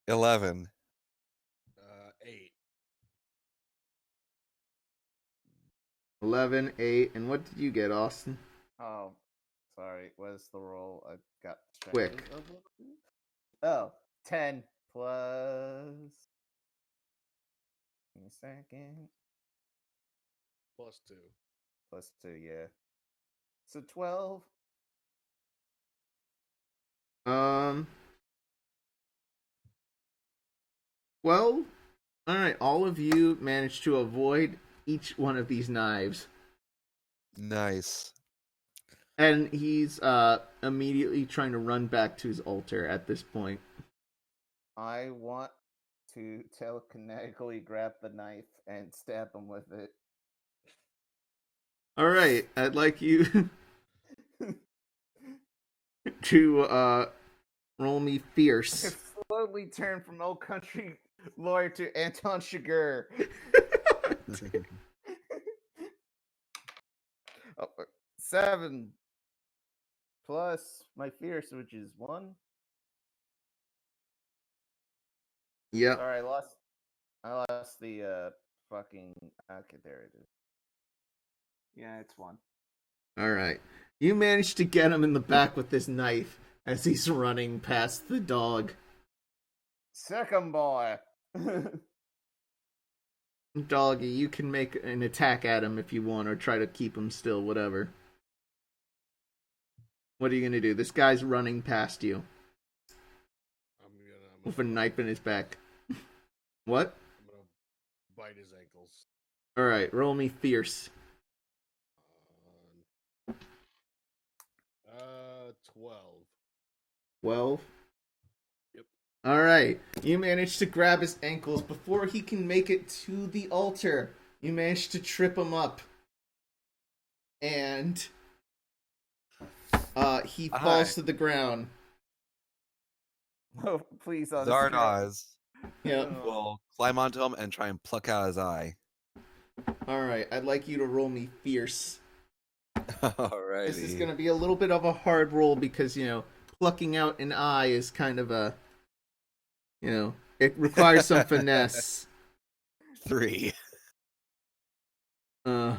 11. 8. 11, 8, and what did you get, Austin? Oh, sorry. What's the roll? I got Quick. distracted a little bit. Oh, 10 plus. Give me a second. +2. Plus 2, yeah. So 12. Well, alright, all of you managed to avoid each one of these knives. Nice. And he's immediately trying to run back to his altar at this point. I want to telekinetically grab the knife and stab him with it. Alright, I'd like you to roll me fierce. Slowly turn from old country lawyer to Anton Chigurh. Oh, 7 plus my fierce, which is 1. Yep. Sorry, I lost the fucking. Okay, there it is. Yeah, it's 1. Alright. You managed to get him in the back with this knife as he's running past the dog. Second boy. Doggy, you can make an attack at him if you want, or try to keep him still, whatever. What are you gonna do? This guy's running past you. I'm With a knife in his back. What? I'm gonna bite his ankles. Alright, roll me fierce. 12. 12? Yep. Alright, you managed to grab his ankles before he can make it to the altar. You managed to trip him up. And he falls to the ground. Oh, please, Zardoz Yep. will climb onto him and try and pluck out his eye. Alright, I'd like you to roll me fierce. Alrighty. This is going to be a little bit of a hard roll because, plucking out an eye is kind of a, it requires some finesse. 3. You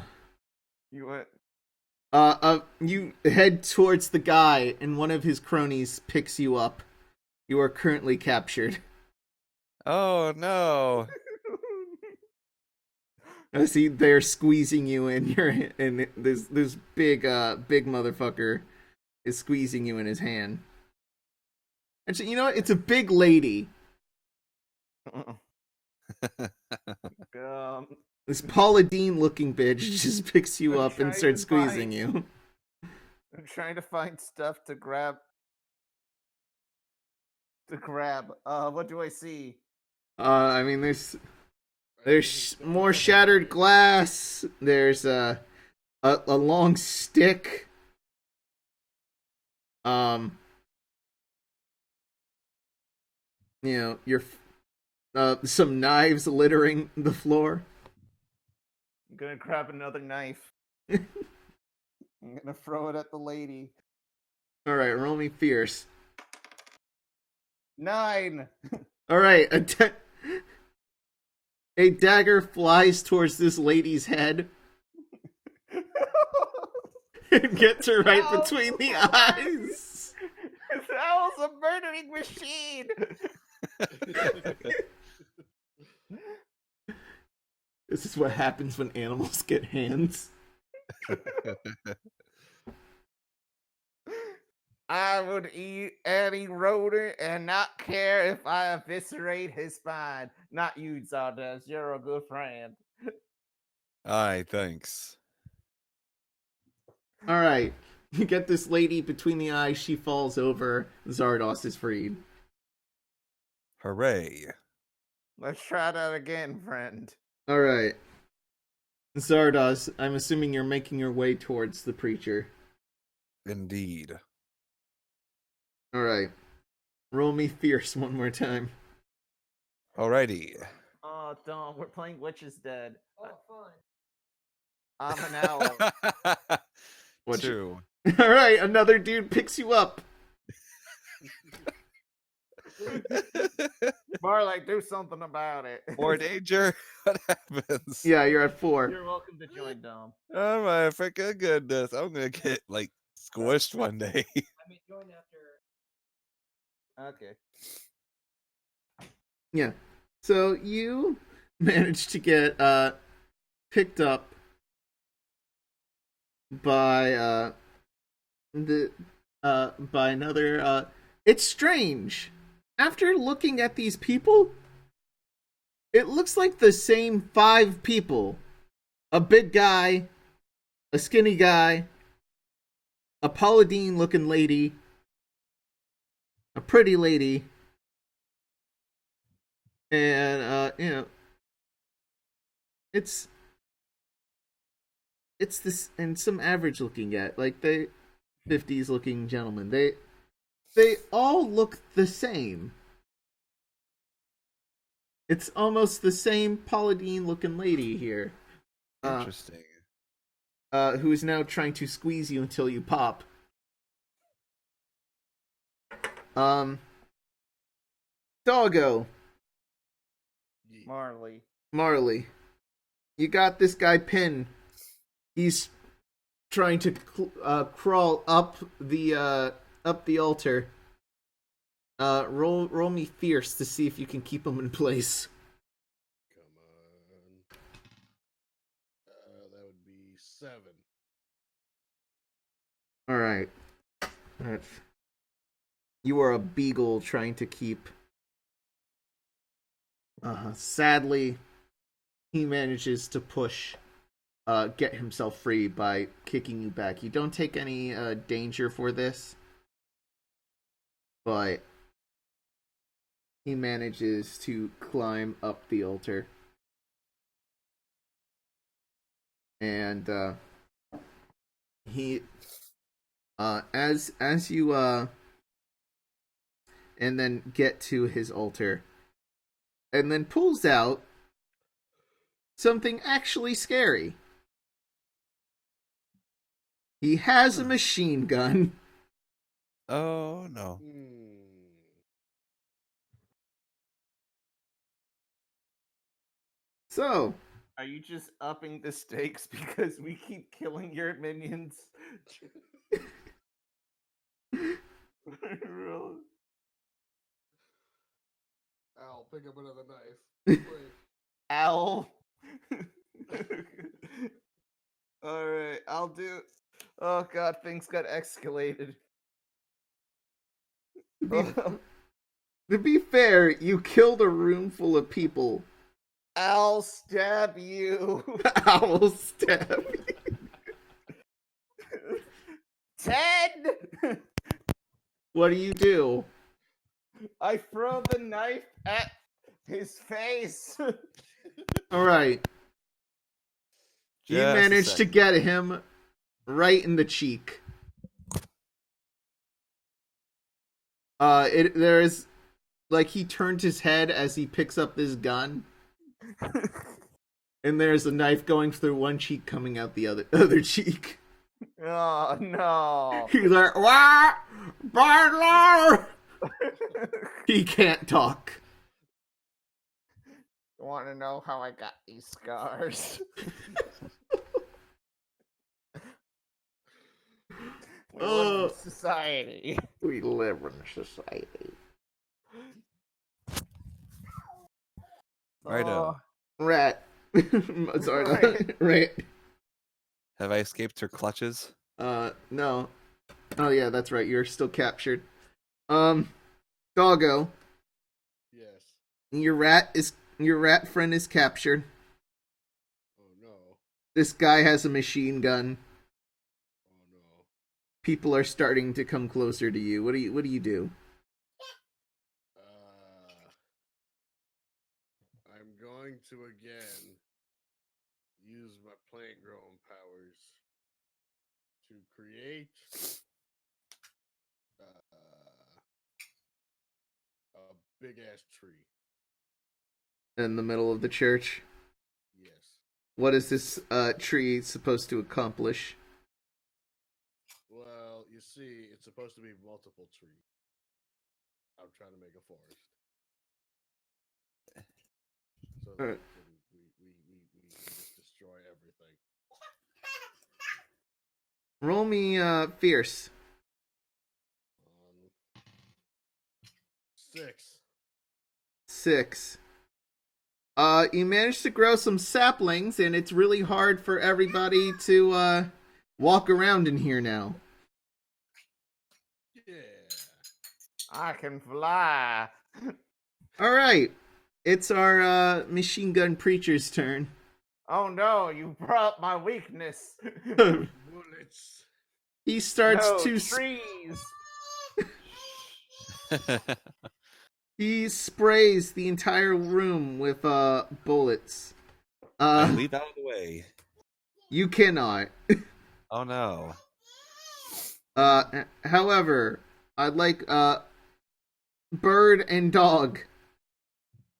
what? You head towards the guy, and one of his cronies picks you up. You are currently captured. Oh no! See, they're squeezing you in and this big motherfucker is squeezing you in his hand. Actually, you know what? It's a big lady. This Paula Deen looking bitch just picks you up and starts squeezing you. I'm trying to find stuff to grab. What do I see? I mean, there's There's more shattered glass. There's a long stick. Your some knives littering the floor. I'm gonna grab another knife. I'm gonna throw it at the lady. All right, roll me fierce. 9. All right, a dagger flies towards this lady's head and gets her right Ow. between the eyes. That was a murdering machine. This is what happens when animals get hands. I would eat any rodent and not care if I eviscerate his spine. Not you, Zardes. You're a good friend. Aye, thanks. All right, you get this lady between the eyes. She falls over. Zardos is freed. Hooray. Let's try that again, friend. All right, Zardos. I'm assuming you're making your way towards the preacher. Indeed. All right, roll me fierce one more time. Alrighty. Oh, Dom, we're playing Witch's Dead. Oh, fun. I'm an owl. What you- Two. All right, another dude picks you up. Marley, do something about it. More danger? What happens? Yeah, you're at 4. You're welcome to join, Dom. Oh my freaking goodness. I'm gonna get, like, squished one day. I mean, join after. Okay. Yeah. So you managed to get picked up by by another it's strange. After looking at these people, it looks like the same 5 people. A big guy, a skinny guy, a Paladine looking lady, a pretty lady, and it's this, and some average looking guy, like the 50s looking gentlemen. They all look the same. It's almost the same Paladine looking lady here. Interesting. Who is now trying to squeeze you until you pop. Doggo. Marley. You got this guy pinned. He's trying to crawl up the altar. Roll me fierce to see if you can keep him in place. Come on. That would be 7. All right. You are a beagle trying to keep. Sadly, he manages to get himself free by kicking you back. You don't take any danger for this, but he manages to climb up the altar. And he as you and then get to his altar, and then pulls out something actually scary. He has a machine gun. Oh no. So, Are you just upping the stakes because we keep killing your minions? I'll pick up another knife. Quick. Owl. Alright, I'll do. Oh god, things got escalated. to be fair, you killed a room full of people. I'll stab you. Owl stab you. 10! What do you do? I throw the knife at his face. All right. You Just a managed to second. get him right in the cheek. There's like he turned his head as he picks up this gun, and there's a knife going through one cheek, coming out the other cheek. Oh no. He's like, "What, Butler?" He can't talk. Want to know how I got these scars? We live in society. We live in society. Right on. Rat. Sorry, right. Have I escaped her clutches? No. Oh yeah, that's right. You're still captured. Doggo, Yes. your rat friend is captured. Oh no. This guy has a machine gun. Oh no. People are starting to come closer to you. What do you do? I'm going to again use my plant growing powers to create a big ass tree. In the middle of the church? Yes. What is this tree supposed to accomplish? Well, you see, it's supposed to be multiple trees. I'm trying to make a forest. So that Alright. we just destroy everything. Roll me fierce. 6. 6. You managed to grow some saplings, and it's really hard for everybody to walk around in here now. Yeah. I can fly. Alright. It's our machine gun preacher's turn. Oh no, you brought up my weakness. Bullets. He starts No, to trees. he sprays the entire room with bullets. I leap out of the way. You cannot. Oh no. However, I'd like bird and dog.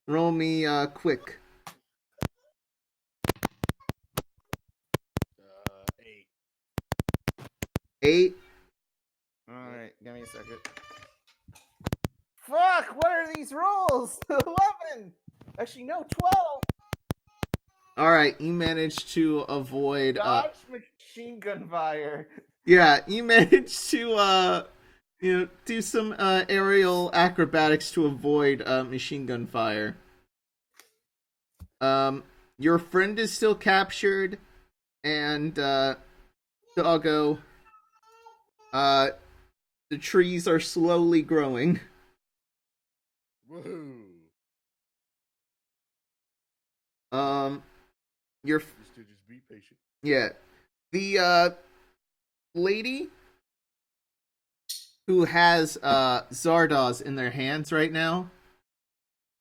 Roll me quick. 8. 8. Alright, give me a second. Fuck, what are these rolls? 11! Actually, no, 12! Alright, you managed to avoid Dodge machine gun fire. yeah, you managed to do some aerial acrobatics to avoid machine gun fire. Your friend is still captured, and Doggo, the trees are slowly growing. Woohoo. Your Just be patient. yeah, the lady who has Zardoz in their hands right now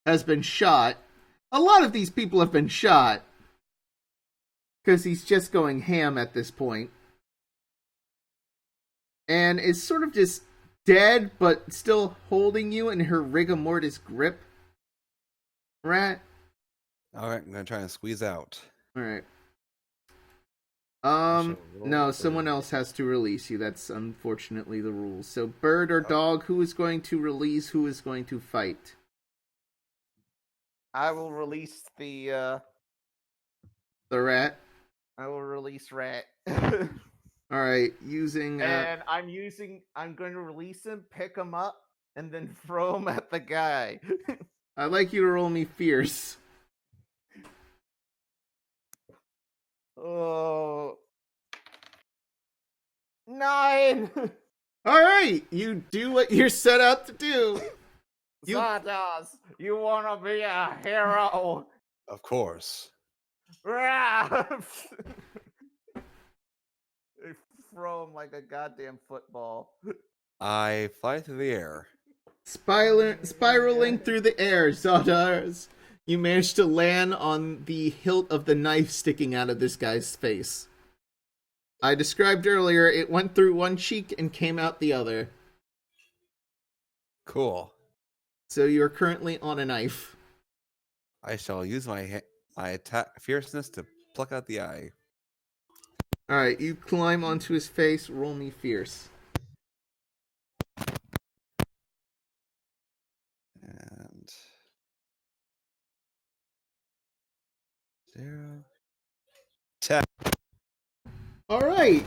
has been shot. A lot of these people have been shot because he's just going ham at this point, and is sort of just dead, but still holding you in her rigor mortis grip. Rat. Alright, I'm gonna try and squeeze out. All right. roll No, or- someone else has to release you. That's unfortunately the rules. So, bird or dog, who is going to release? Who is going to fight? I will release the The rat. I will release rat. All right, using. And I'm going to release him, pick him up, and then throw him at the guy. I'd like you to roll me fierce. Oh. 9! All right, you do what you're set out to do. You- Zardoz, you wanna be a hero? Of course. Rah! They throw him like a goddamn football. I fly through the air. Spiraling through the air, Zardoz. You managed to land on the hilt of the knife sticking out of this guy's face. I described earlier, it went through one cheek and came out the other. Cool. So you're currently on a knife. I shall use my attack fierceness to pluck out the eye. Alright, you climb onto his face, roll me fierce. And 0, 10. Alright.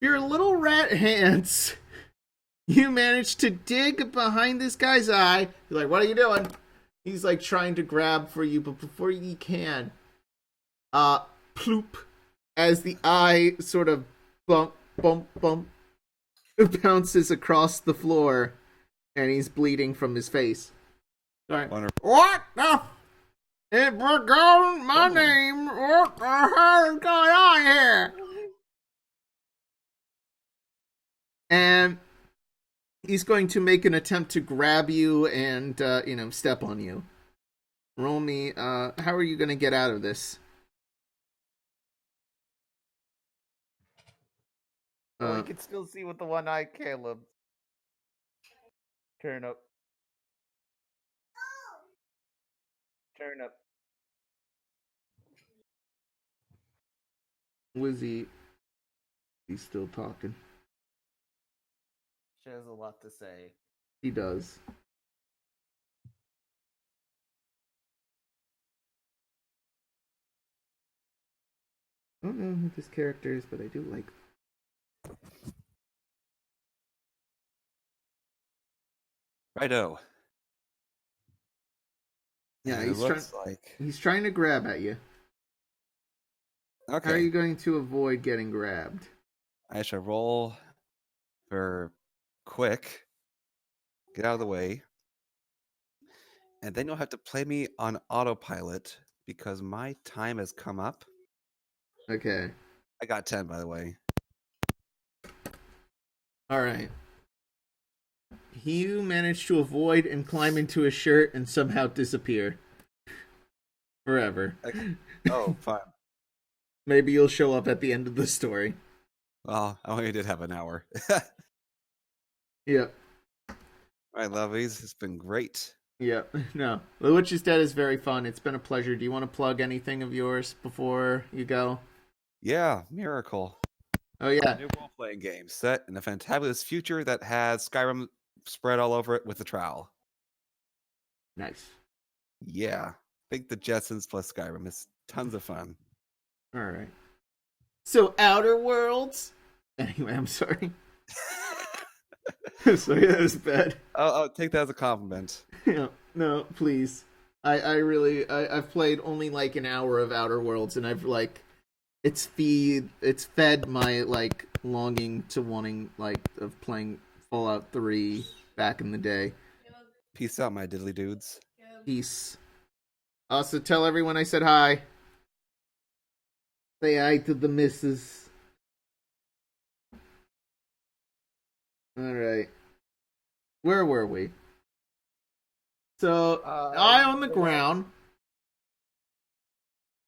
Your little rat hands. You manage to dig behind this guy's eye. You're like, what are you doing? He's like trying to grab for you, but before you can, ploop, as the eye sort of bump, bounces across the floor, and he's bleeding from his face. Sorry. Wonderful. What the? It forgot my name. What the hell is going on here? And he's going to make an attempt to grab you and, step on you. Roll me, how are you going to get out of this? You can still see with the one-eyed Caleb. Turnip. Turnip. Wizzy, he's still talking. She has a lot to say. He does. I don't know who this character is, but I do like. Righto. Yeah, And he's trying to grab at you. Okay. How are you going to avoid getting grabbed? I shall roll for quick. Get out of the way. And then you'll have to play me on autopilot because my time has come up. Okay. I got 10, by the way. Alright. You managed to avoid and climb into his shirt and somehow disappear. Forever. Oh, fun. Maybe you'll show up at the end of the story. Well, I only did have an hour. Yep. All right, lovies. It's been great. Yep. No. The Witch is Dead is very fun. It's been a pleasure. Do you want to plug anything of yours before you go? Yeah, Miracle. Oh, yeah. A new role-playing game set in a fantabulous future that has Skyrim spread all over it with the trowel. Nice. Yeah. Think the Jetsons plus Skyrim. It's tons of fun. Alright. So, Outer Worlds? Anyway, I'm sorry. I'm sorry, that was bad. I'll take that as a compliment. Yeah, no, please. I've played only like an hour of Outer Worlds, and it's fed my like longing to wanting of playing Fallout 3 back in the day. Peace out, my diddly dudes. Peace. Also, tell everyone I said hi. Say hi to the missus. Alright. Where were we? So, eye on the ground.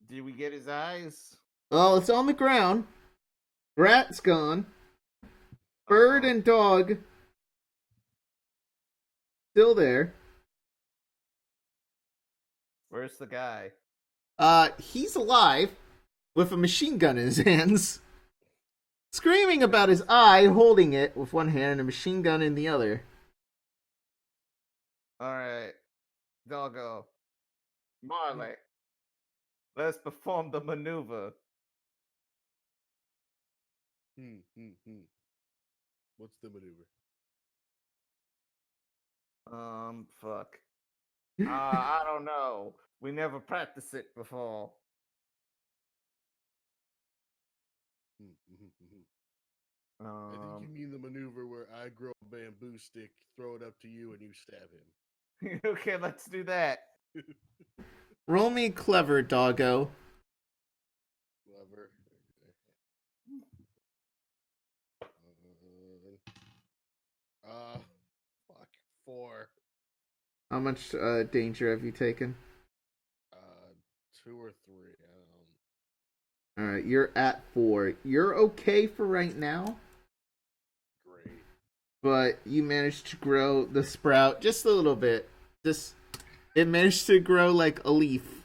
Did we get his eyes? Oh, it's on the ground. Rat's gone. Bird and dog still there. Where's the guy? He's alive with a machine gun in his hands, screaming about his eye, holding it with one hand and a machine gun in the other. Alright. Doggo. Marley. Let's perform the maneuver. What's the maneuver? Fuck. I don't know. We never practiced it before. I think you mean the maneuver where I grow a bamboo stick, throw it up to you, and you stab him. Okay, let's do that. Roll me clever, doggo. Clever. Fuck. 4. How much danger have you taken? 2 or 3. I don't. All right, you're at 4. You're okay for right now, Great. but you managed to grow the sprout just a little bit. Just it managed to grow like a leaf.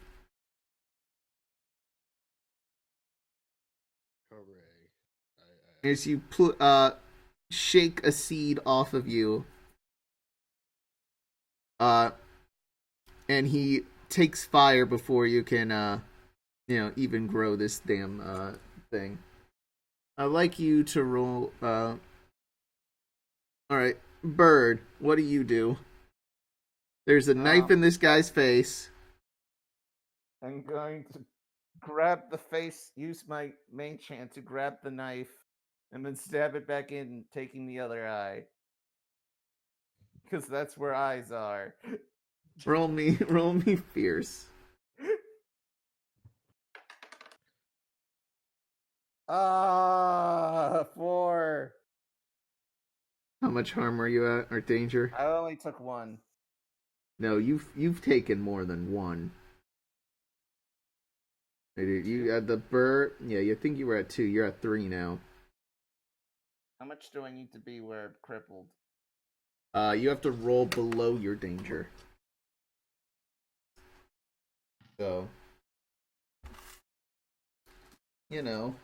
Hooray! As you shake a seed off of you, and he takes fire before you can even grow this damn thing. I'd like you to roll. All right, Bird. What do you do? There's a knife in this guy's face. I'm going to grab the face, use my main chant to grab the knife, and then stab it back in, taking the other eye. Because that's where eyes are. Roll me fierce. 4. How much harm are you at, or danger? I only took 1. No, you've taken more than 1. You had the bird. Yeah, you think you were at 2. You're at 3 now. How much do I need to be where I'm crippled? You have to roll below your danger. So, you're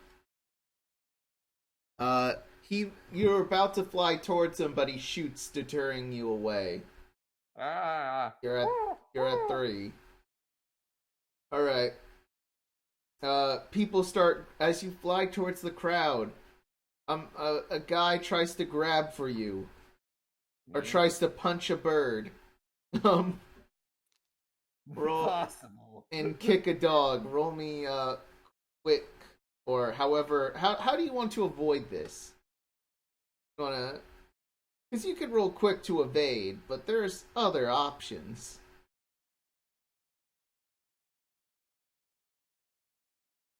about to fly towards him, but he shoots, deterring you away. You're at 3. All right. People start as you fly towards the crowd. A guy tries to grab for you, or tries to punch a bird. Roll Possible. and kick a dog. Roll me quick, or however. How do you want to avoid this? You wanna, because you could roll quick to evade, but there's other options.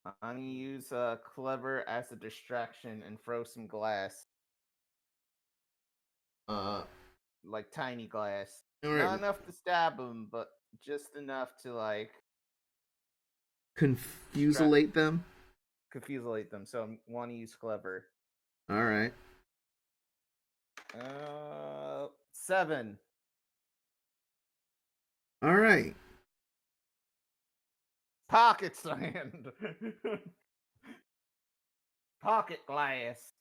I'm gonna use clever as a distraction and throw some glass, like tiny glass. All right. Not enough to stab him, but just enough to like Confuselate them. confusate them. So I want to use clever. All right. 7. All right. Pocket sand. Pocket glass.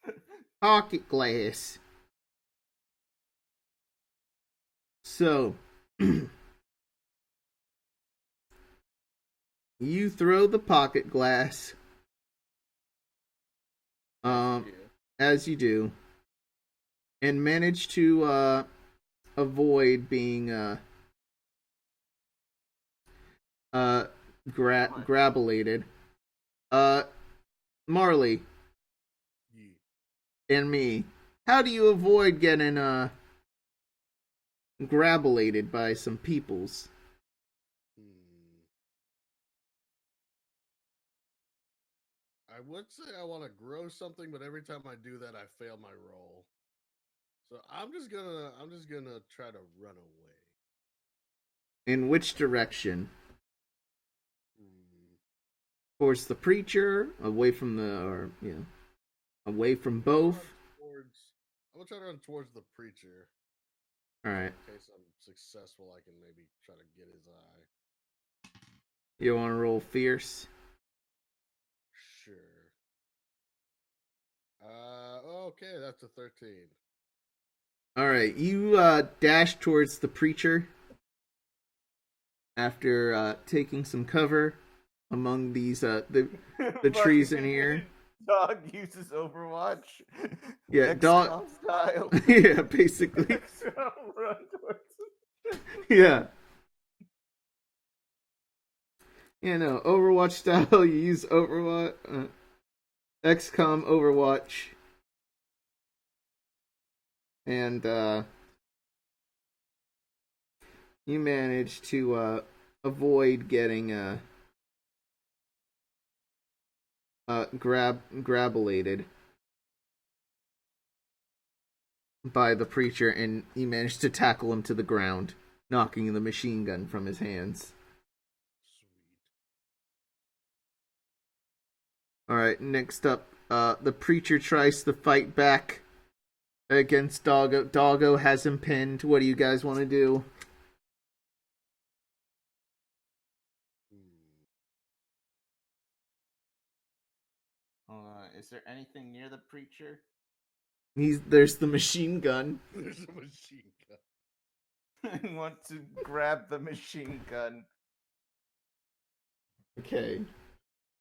Pocket glass. So, you throw the pocket glass, as you do, and manage to avoid being grabulated. Marley and me, how do you avoid getting grabulated by some peoples? I would say I want to grow something, but every time I do that, I fail my roll. So I'm just gonna try to run away. In which direction? Towards the preacher, away from away from both. I'm gonna try to run towards the preacher. All right. In case I'm successful, I can maybe try to get his eye. You want to roll fierce? Sure. Okay, that's a 13. All right, you dash towards the preacher after taking some cover among these the trees in here. Dog uses Overwatch. Yeah, XCOM dog style. Yeah, basically. XCOM run towards him. Yeah. Overwatch style. You use Overwatch, XCOM Overwatch, and you manage to avoid getting grabulated by the preacher, and you manage to tackle him to the ground. knocking the machine gun from his hands. Sweet. Alright, next up, the preacher tries to fight back against Doggo. Doggo has him pinned. What do you guys want to do? Is there anything near the preacher? There's the machine gun. There's a machine gun. I want to grab the machine gun. Okay.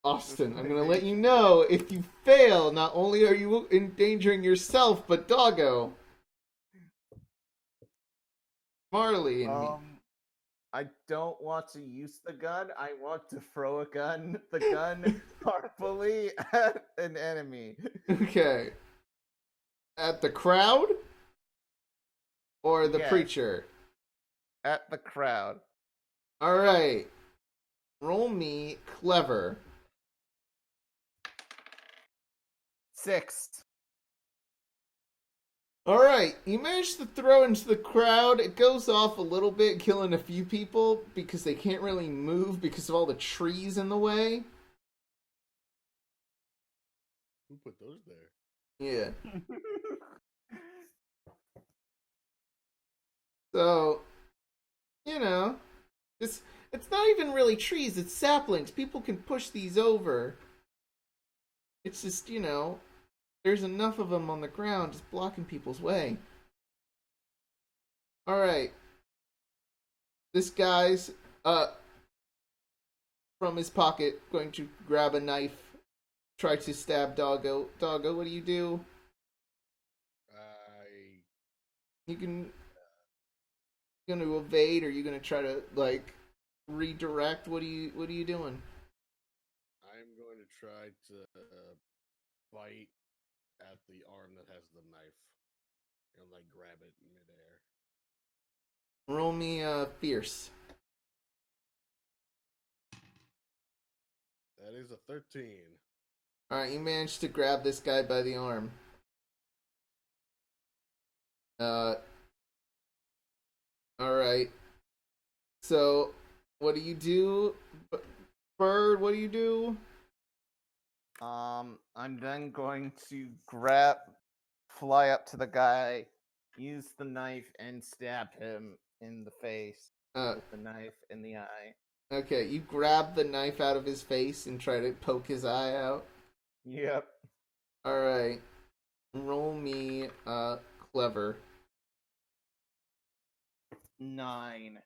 Austin, I'm gonna let you know, if you fail, not only are you endangering yourself, but Doggo. Marley and me. I don't want to use the gun. I want to throw the gun harmfully at an enemy. Okay. At the crowd? Or the Yes. preacher? At the crowd. Alright. Roll me clever. 6. Alright, you manage to throw into the crowd. It goes off a little bit, killing a few people because they can't really move because of all the trees in the way. Who put those there? Yeah. So, you know, it's not even really trees, it's saplings. People can push these over. It's just, you know, there's enough of them on the ground just blocking people's way. Alright. This guy's, from his pocket, going to grab a knife, try to stab Doggo. Doggo, what do you do? You can... You gonna evade, or you gonna try to, like, redirect? What are you doing? I'm going to try to bite at the arm that has the knife and like grab it in midair. Roll me fierce. That is a 13. Alright, you managed to grab this guy by the arm. Alright. So, what do you do? Bird, what do you do? I'm then going to fly up to the guy, use the knife, and stab him in the face with the knife in the eye. Okay, you grab the knife out of his face and try to poke his eye out. Yep. Alright. Roll me clever. 9.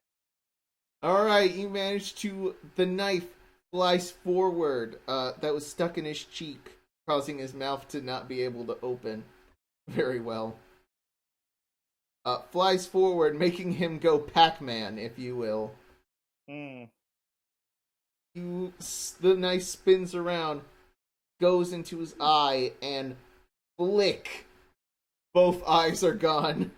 Alright, you managed to... The knife flies forward. That was stuck in his cheek, causing his mouth to not be able to open very well. Flies forward, making him go Pac-Man, if you will. The knife spins around, goes into his eye, and flick. Both eyes are gone.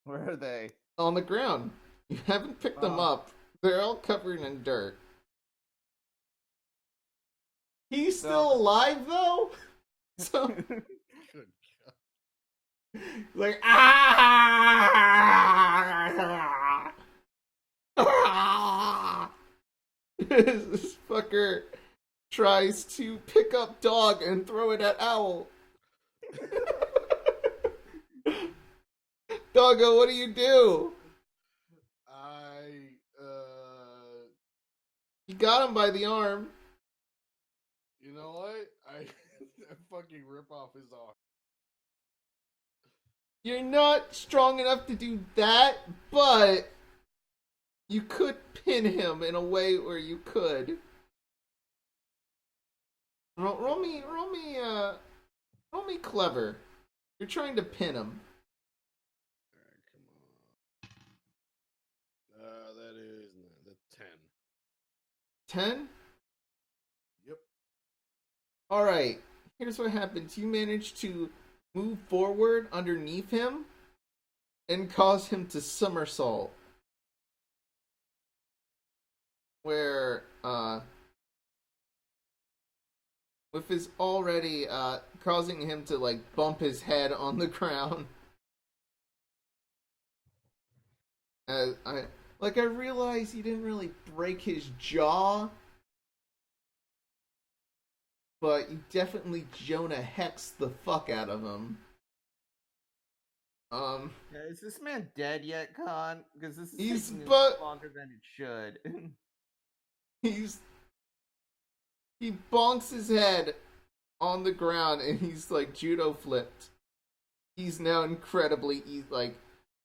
Where are they? On the ground. You haven't picked them up. They're all covered in dirt. He's still alive, though? So, Good God. like, ah! Ah! This fucker tries to pick up dog and throw it at owl. Doggo, what do you do? You got him by the arm. You know what? I fucking rip off his arm. You're not strong enough to do that, but you could pin him in a way where you could. Roll me clever. You're trying to pin him. Alright, come on. That is the 10. 10? Yep. Alright, here's what happens. You manage to move forward underneath him and cause him to somersault. Where, with his already, causing him to, like, bump his head on the ground. I realize you didn't really break his jaw, but you definitely Jonah Hex the fuck out of him. Is this man dead yet, Con? Because this is He's taking but- longer than it should. He bonks his head on the ground and he's like judo flipped. He's now incredibly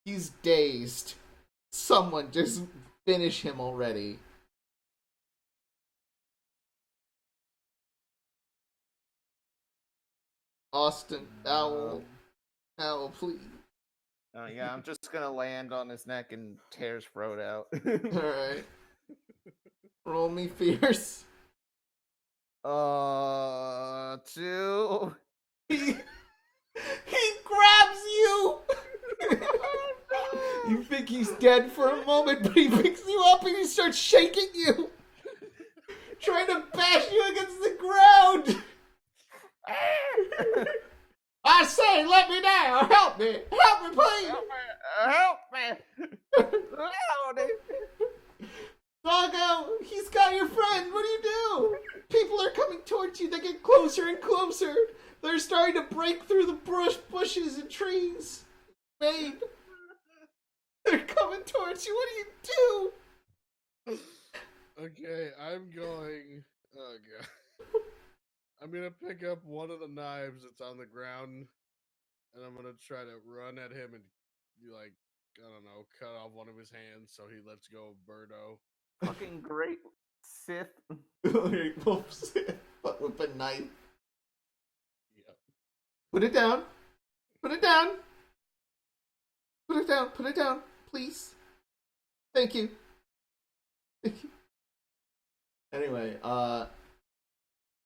he's dazed. Someone just finish him already. Austin, Owl, please. Oh yeah, I'm just gonna land on his neck and tear his throat out. Alright. Roll me fierce. 2. He grabs you! You think he's dead for a moment, but he picks you up and he starts shaking you! Trying to bash you against the ground! I say, let me down! Help me! Help me, please! Help me! Doggo, he's got your friend. What do you do? People are coming towards you. They get closer and closer. They're starting to break through the bushes and trees. Babe, they're coming towards you. What do you do? Okay, I'm going. Oh god. I'm gonna pick up one of the knives that's on the ground, and I'm gonna try to run at him and, like, I don't know, cut off one of his hands so he lets go of Birdo. Fucking great Sith. But with a knife. Yep. Put it down. Put it down. Put it down. Put it down, please. Thank you. Thank you. Anyway,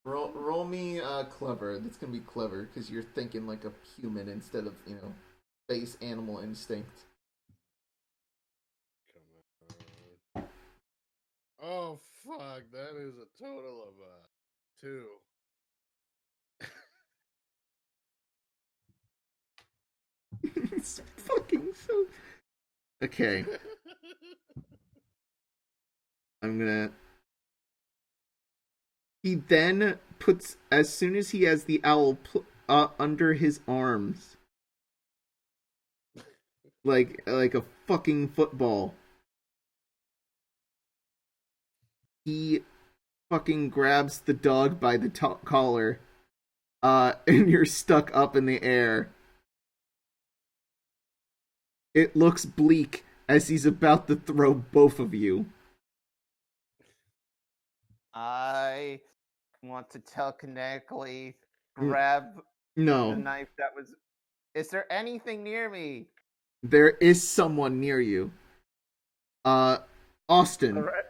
roll me clever. That's gonna be clever because you're thinking like a human instead of base animal instinct. Come on. Oh fuck! That is a total of 2. It's fucking so. Okay, I'm gonna. He then puts, as soon as he has the owl under his arms, like a fucking football, he fucking grabs the dog by the collar, and you're stuck up in the air. It looks bleak as he's about to throw both of you. I want to telekinetically grab the No, knife that was. Is there anything near me? there is someone near you. Austin, Alright.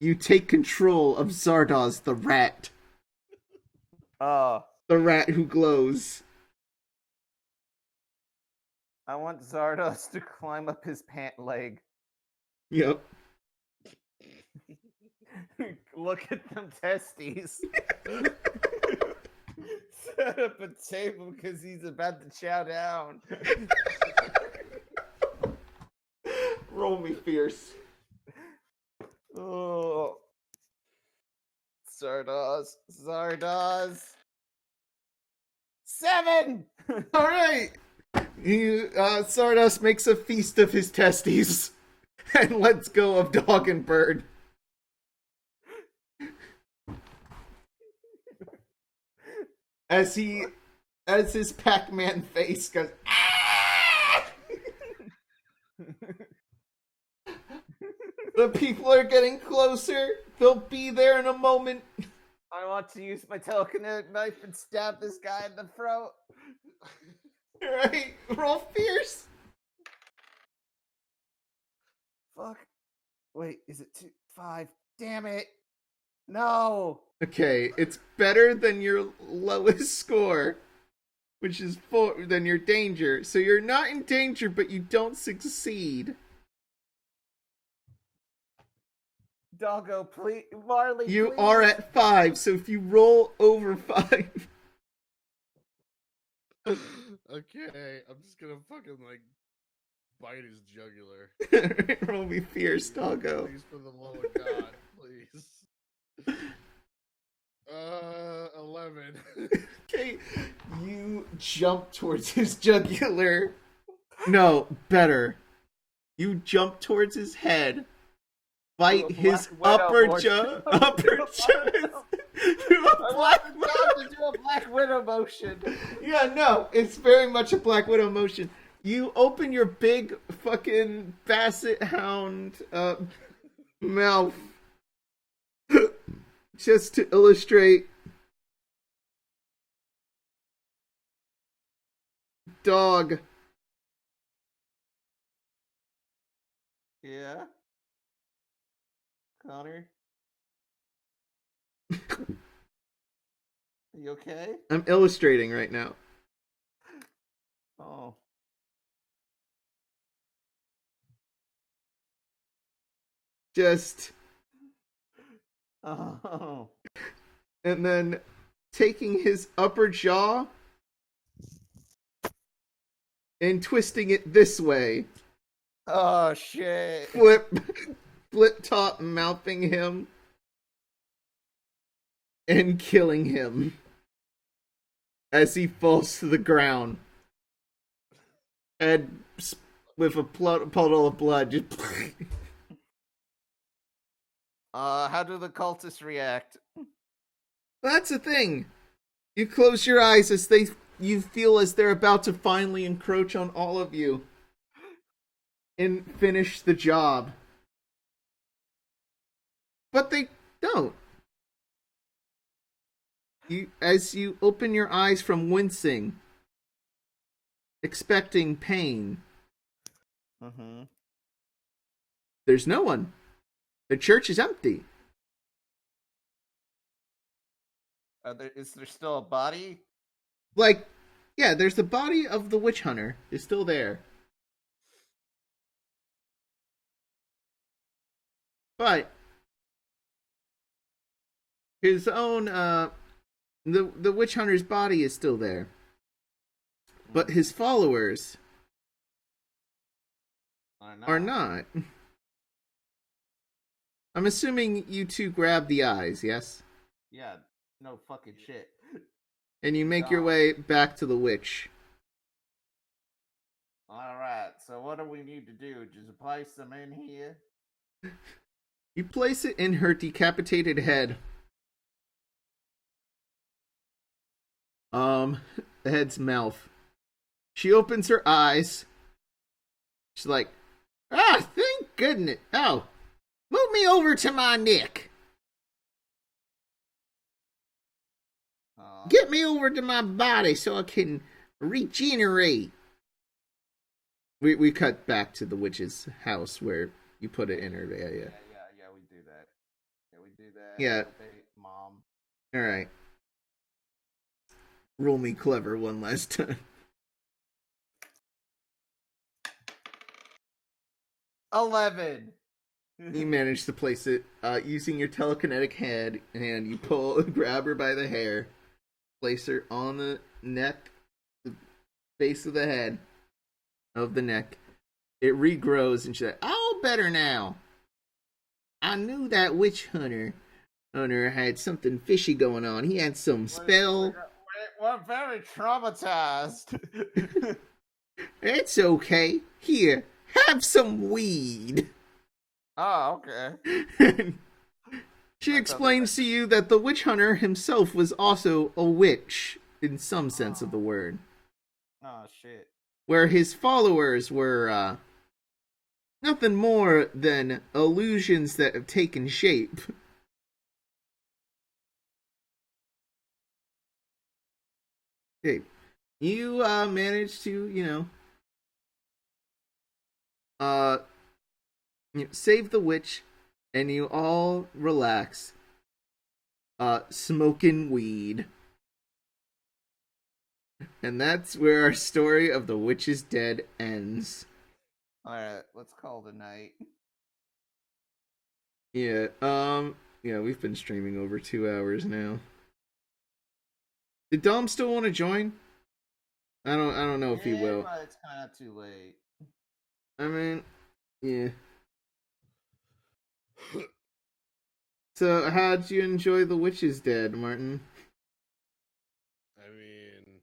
you take control of Zardoz the rat. Oh, The rat who glows. I want Zardos to climb up his pant leg. Yep. Look at them testes. Set up a table because he's about to chow down. Roll me fierce. Oh. Zardoz. 7! Alright! Zardoz makes a feast of his testes and lets go of dog and bird. As his Pac-Man face goes, ah! The people are getting closer. They'll be there in a moment. I want to use my telekinetic knife and stab this guy in the throat. Alright, roll fierce. Fuck. Wait, is it 5? Damn it. No. Okay, it's better than your lowest score, which is 4, than your danger. So you're not in danger, but you don't succeed. Doggo, please. Marley, You please. are at 5, so if you roll over 5... Okay, I'm just gonna fucking bite his jugular. Roll me fierce, doggo. Please, for the love of God, please. 11. Okay, you jump towards his jugular. No, better. You jump towards his head, bite Do a his Black Widow upper motion. jaw, Do a upper Black chest. Widow. Do a I Black want the dog to do a Black Widow motion. Yeah, no, it's very much a Black Widow motion. You open your big fucking basset hound mouth just to illustrate dog. Yeah. Connor? You okay? I'm illustrating right now. Oh. Just Oh. and then taking his upper jaw and twisting it this way. Oh shit. Flip top mouthing him and killing him as he falls to the ground. And with a puddle of blood, just How do the cultists react? that's the thing. You close your eyes as you feel as they're about to finally encroach on all of you and finish the job. But they don't. As you open your eyes from wincing, expecting pain, Mm-hmm. there's no one. The church is empty. Is there still a body? Like, yeah, there's the body of the witch hunter is still there. But his own the witch hunter's body is still there. But his followers are not. I'm assuming you two grab the eyes, yes? Yeah, no fucking shit. And you make your way back to the witch. Alright, so what do we need to do? Just place them in here? You place it in her decapitated head. The head's mouth. She opens her eyes. She's like, ah, thank goodness. Oh, move me over to my neck. Get me over to my body so I can regenerate. We cut back to the witch's house where you put it in her. Yeah, we do that. Yeah, we do that. Yeah. Okay, Mom. Alright. Roll me clever one last time. 11. You manage to place it using your telekinetic head, and you grab her by the hair, place her on the neck, the base of the head, of the neck. It regrows, and she's like, "Oh, better now. I knew that witch hunter had something fishy going on. He had some spell." We're very traumatized. It's okay. Here, have some weed. Oh, okay. She explains to you that the witch hunter himself was also a witch, in some sense of the word. Oh, shit. Where his followers were, nothing more than illusions that have taken shape. Okay. You, managed to, save the witch, and you all relax, smoking weed. And that's where our story of the witch is dead ends. Alright, let's call it a night. Yeah, we've been streaming over 2 hours now. Did Dom still want to join? I don't know if he will. But it's kind of too late. I mean, yeah. So, how'd you enjoy The Witch is Dead, Martin? I mean,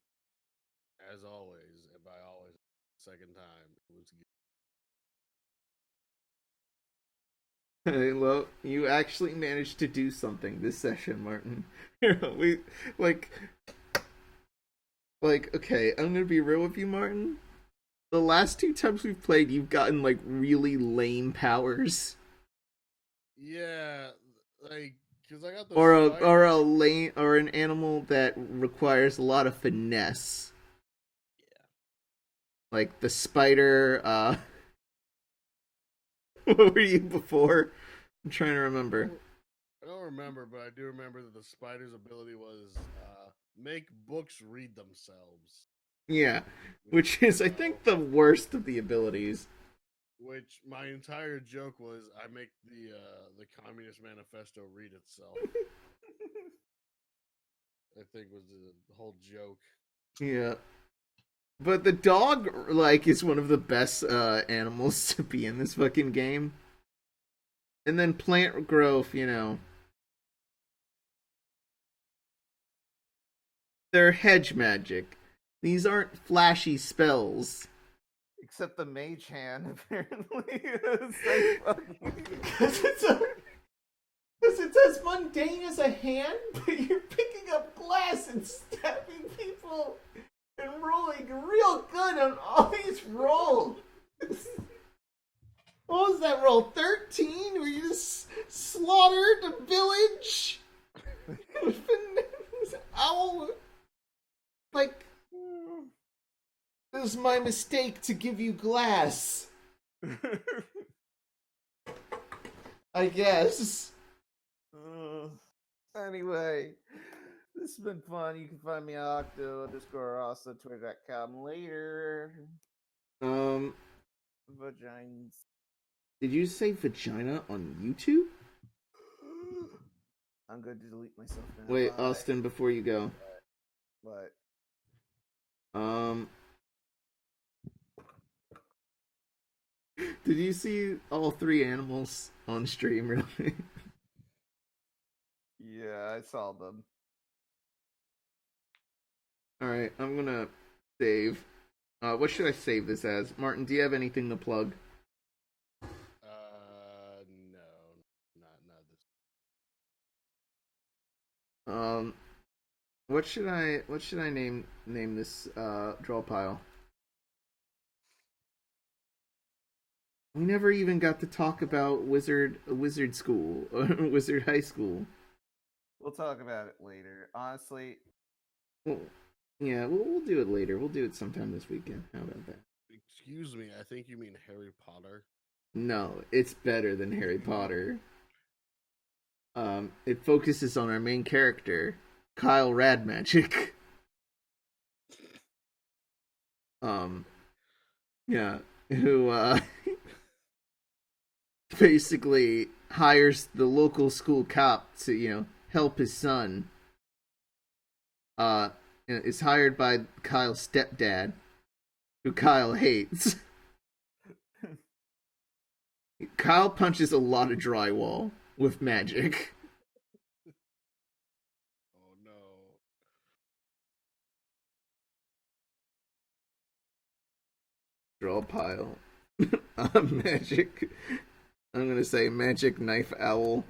as always, and by always, second time, it was good. Well, you actually managed to do something this session, Martin. we like okay, I'm gonna be real with you, Martin. The last 2 times we've played, you've gotten like really lame powers, Yeah, like because I got the or a lame or an animal that requires a lot of finesse. Yeah. Like the spider. What were you before? I'm trying to remember. I don't remember, but I do remember that the spider's ability was make books read themselves. Yeah, which is I think the worst of the abilities. Which my entire joke was, I make the Communist Manifesto read itself. I think was the whole joke. Yeah, but the dog is one of the best animals to be in this fucking game. And then plant growth, they're hedge magic. These aren't flashy spells. Except the mage hand, apparently. It's like Because it's as mundane as a hand, but you're picking up glass and stabbing people and rolling real good on all these rolls. What was that roll? 13? Where you just slaughtered a village? Owl. Like, it was my mistake to give you glass. I guess. Anyway, this has been fun. You can find me on Octo, Discord, also Twitter.com later. Vagines. Did you say vagina on YouTube? I'm going to delete myself now. Wait, Bye. Austin, before you go. What? Did you see all 3 animals on stream, really? Yeah, I saw them. Alright, I'm gonna save. What should I save this as? Martin, do you have anything to plug? No, not this. What should I name this Drawpile? We never even got to talk about wizard school or wizard high school. We'll talk about it later. Honestly, Well, yeah, we'll do it later. We'll do it sometime this weekend. How about that? Excuse me, I think you mean Harry Potter. No, it's better than Harry Potter. It focuses on our main character, Kyle Radmagic. Yeah, who basically hires the local school cop to, help his son. Is hired by Kyle's stepdad, who Kyle hates. Kyle punches a lot of drywall with magic. Oh no. Drawpile. Magic. I'm gonna say magic knife owl.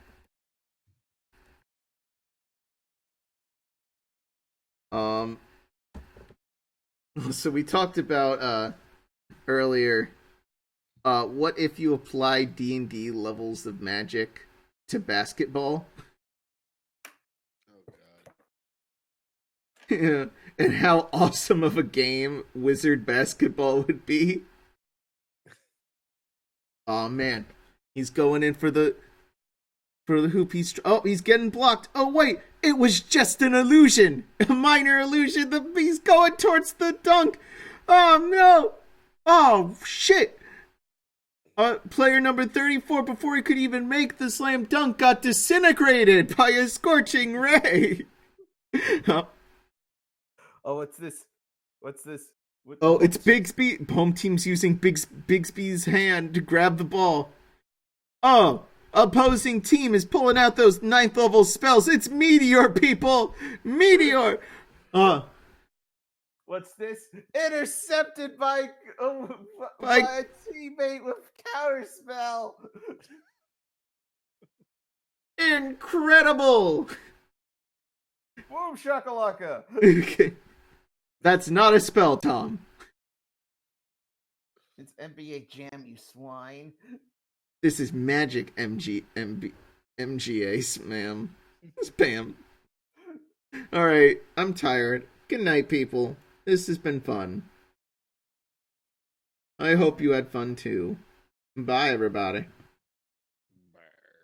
So we talked about earlier. What if you apply D&D levels of magic to basketball? Oh god. Yeah, and how awesome of a game wizard basketball would be. Oh man, he's going in for the hoop. He's getting blocked. Oh wait, it was just an illusion, a minor illusion. He's going towards the dunk. Oh no! Oh shit! Player number 34, before he could even make the slam dunk, got disintegrated by a scorching ray. oh, what's this? With Oh, the it's Bigsby. Home team's using Bigsby's hand to grab the ball. Oh, opposing team is pulling out those 9th level spells. It's Meteor, people! Meteor! What's this? Intercepted by By- a teammate with counterspell. Incredible! Boom shakalaka. Okay. That's not a spell, Tom. It's NBA Jam, you swine. This is magic MGA spam. Spam. Alright, I'm tired. Good night, people. This has been fun. I hope you had fun too. Bye, everybody.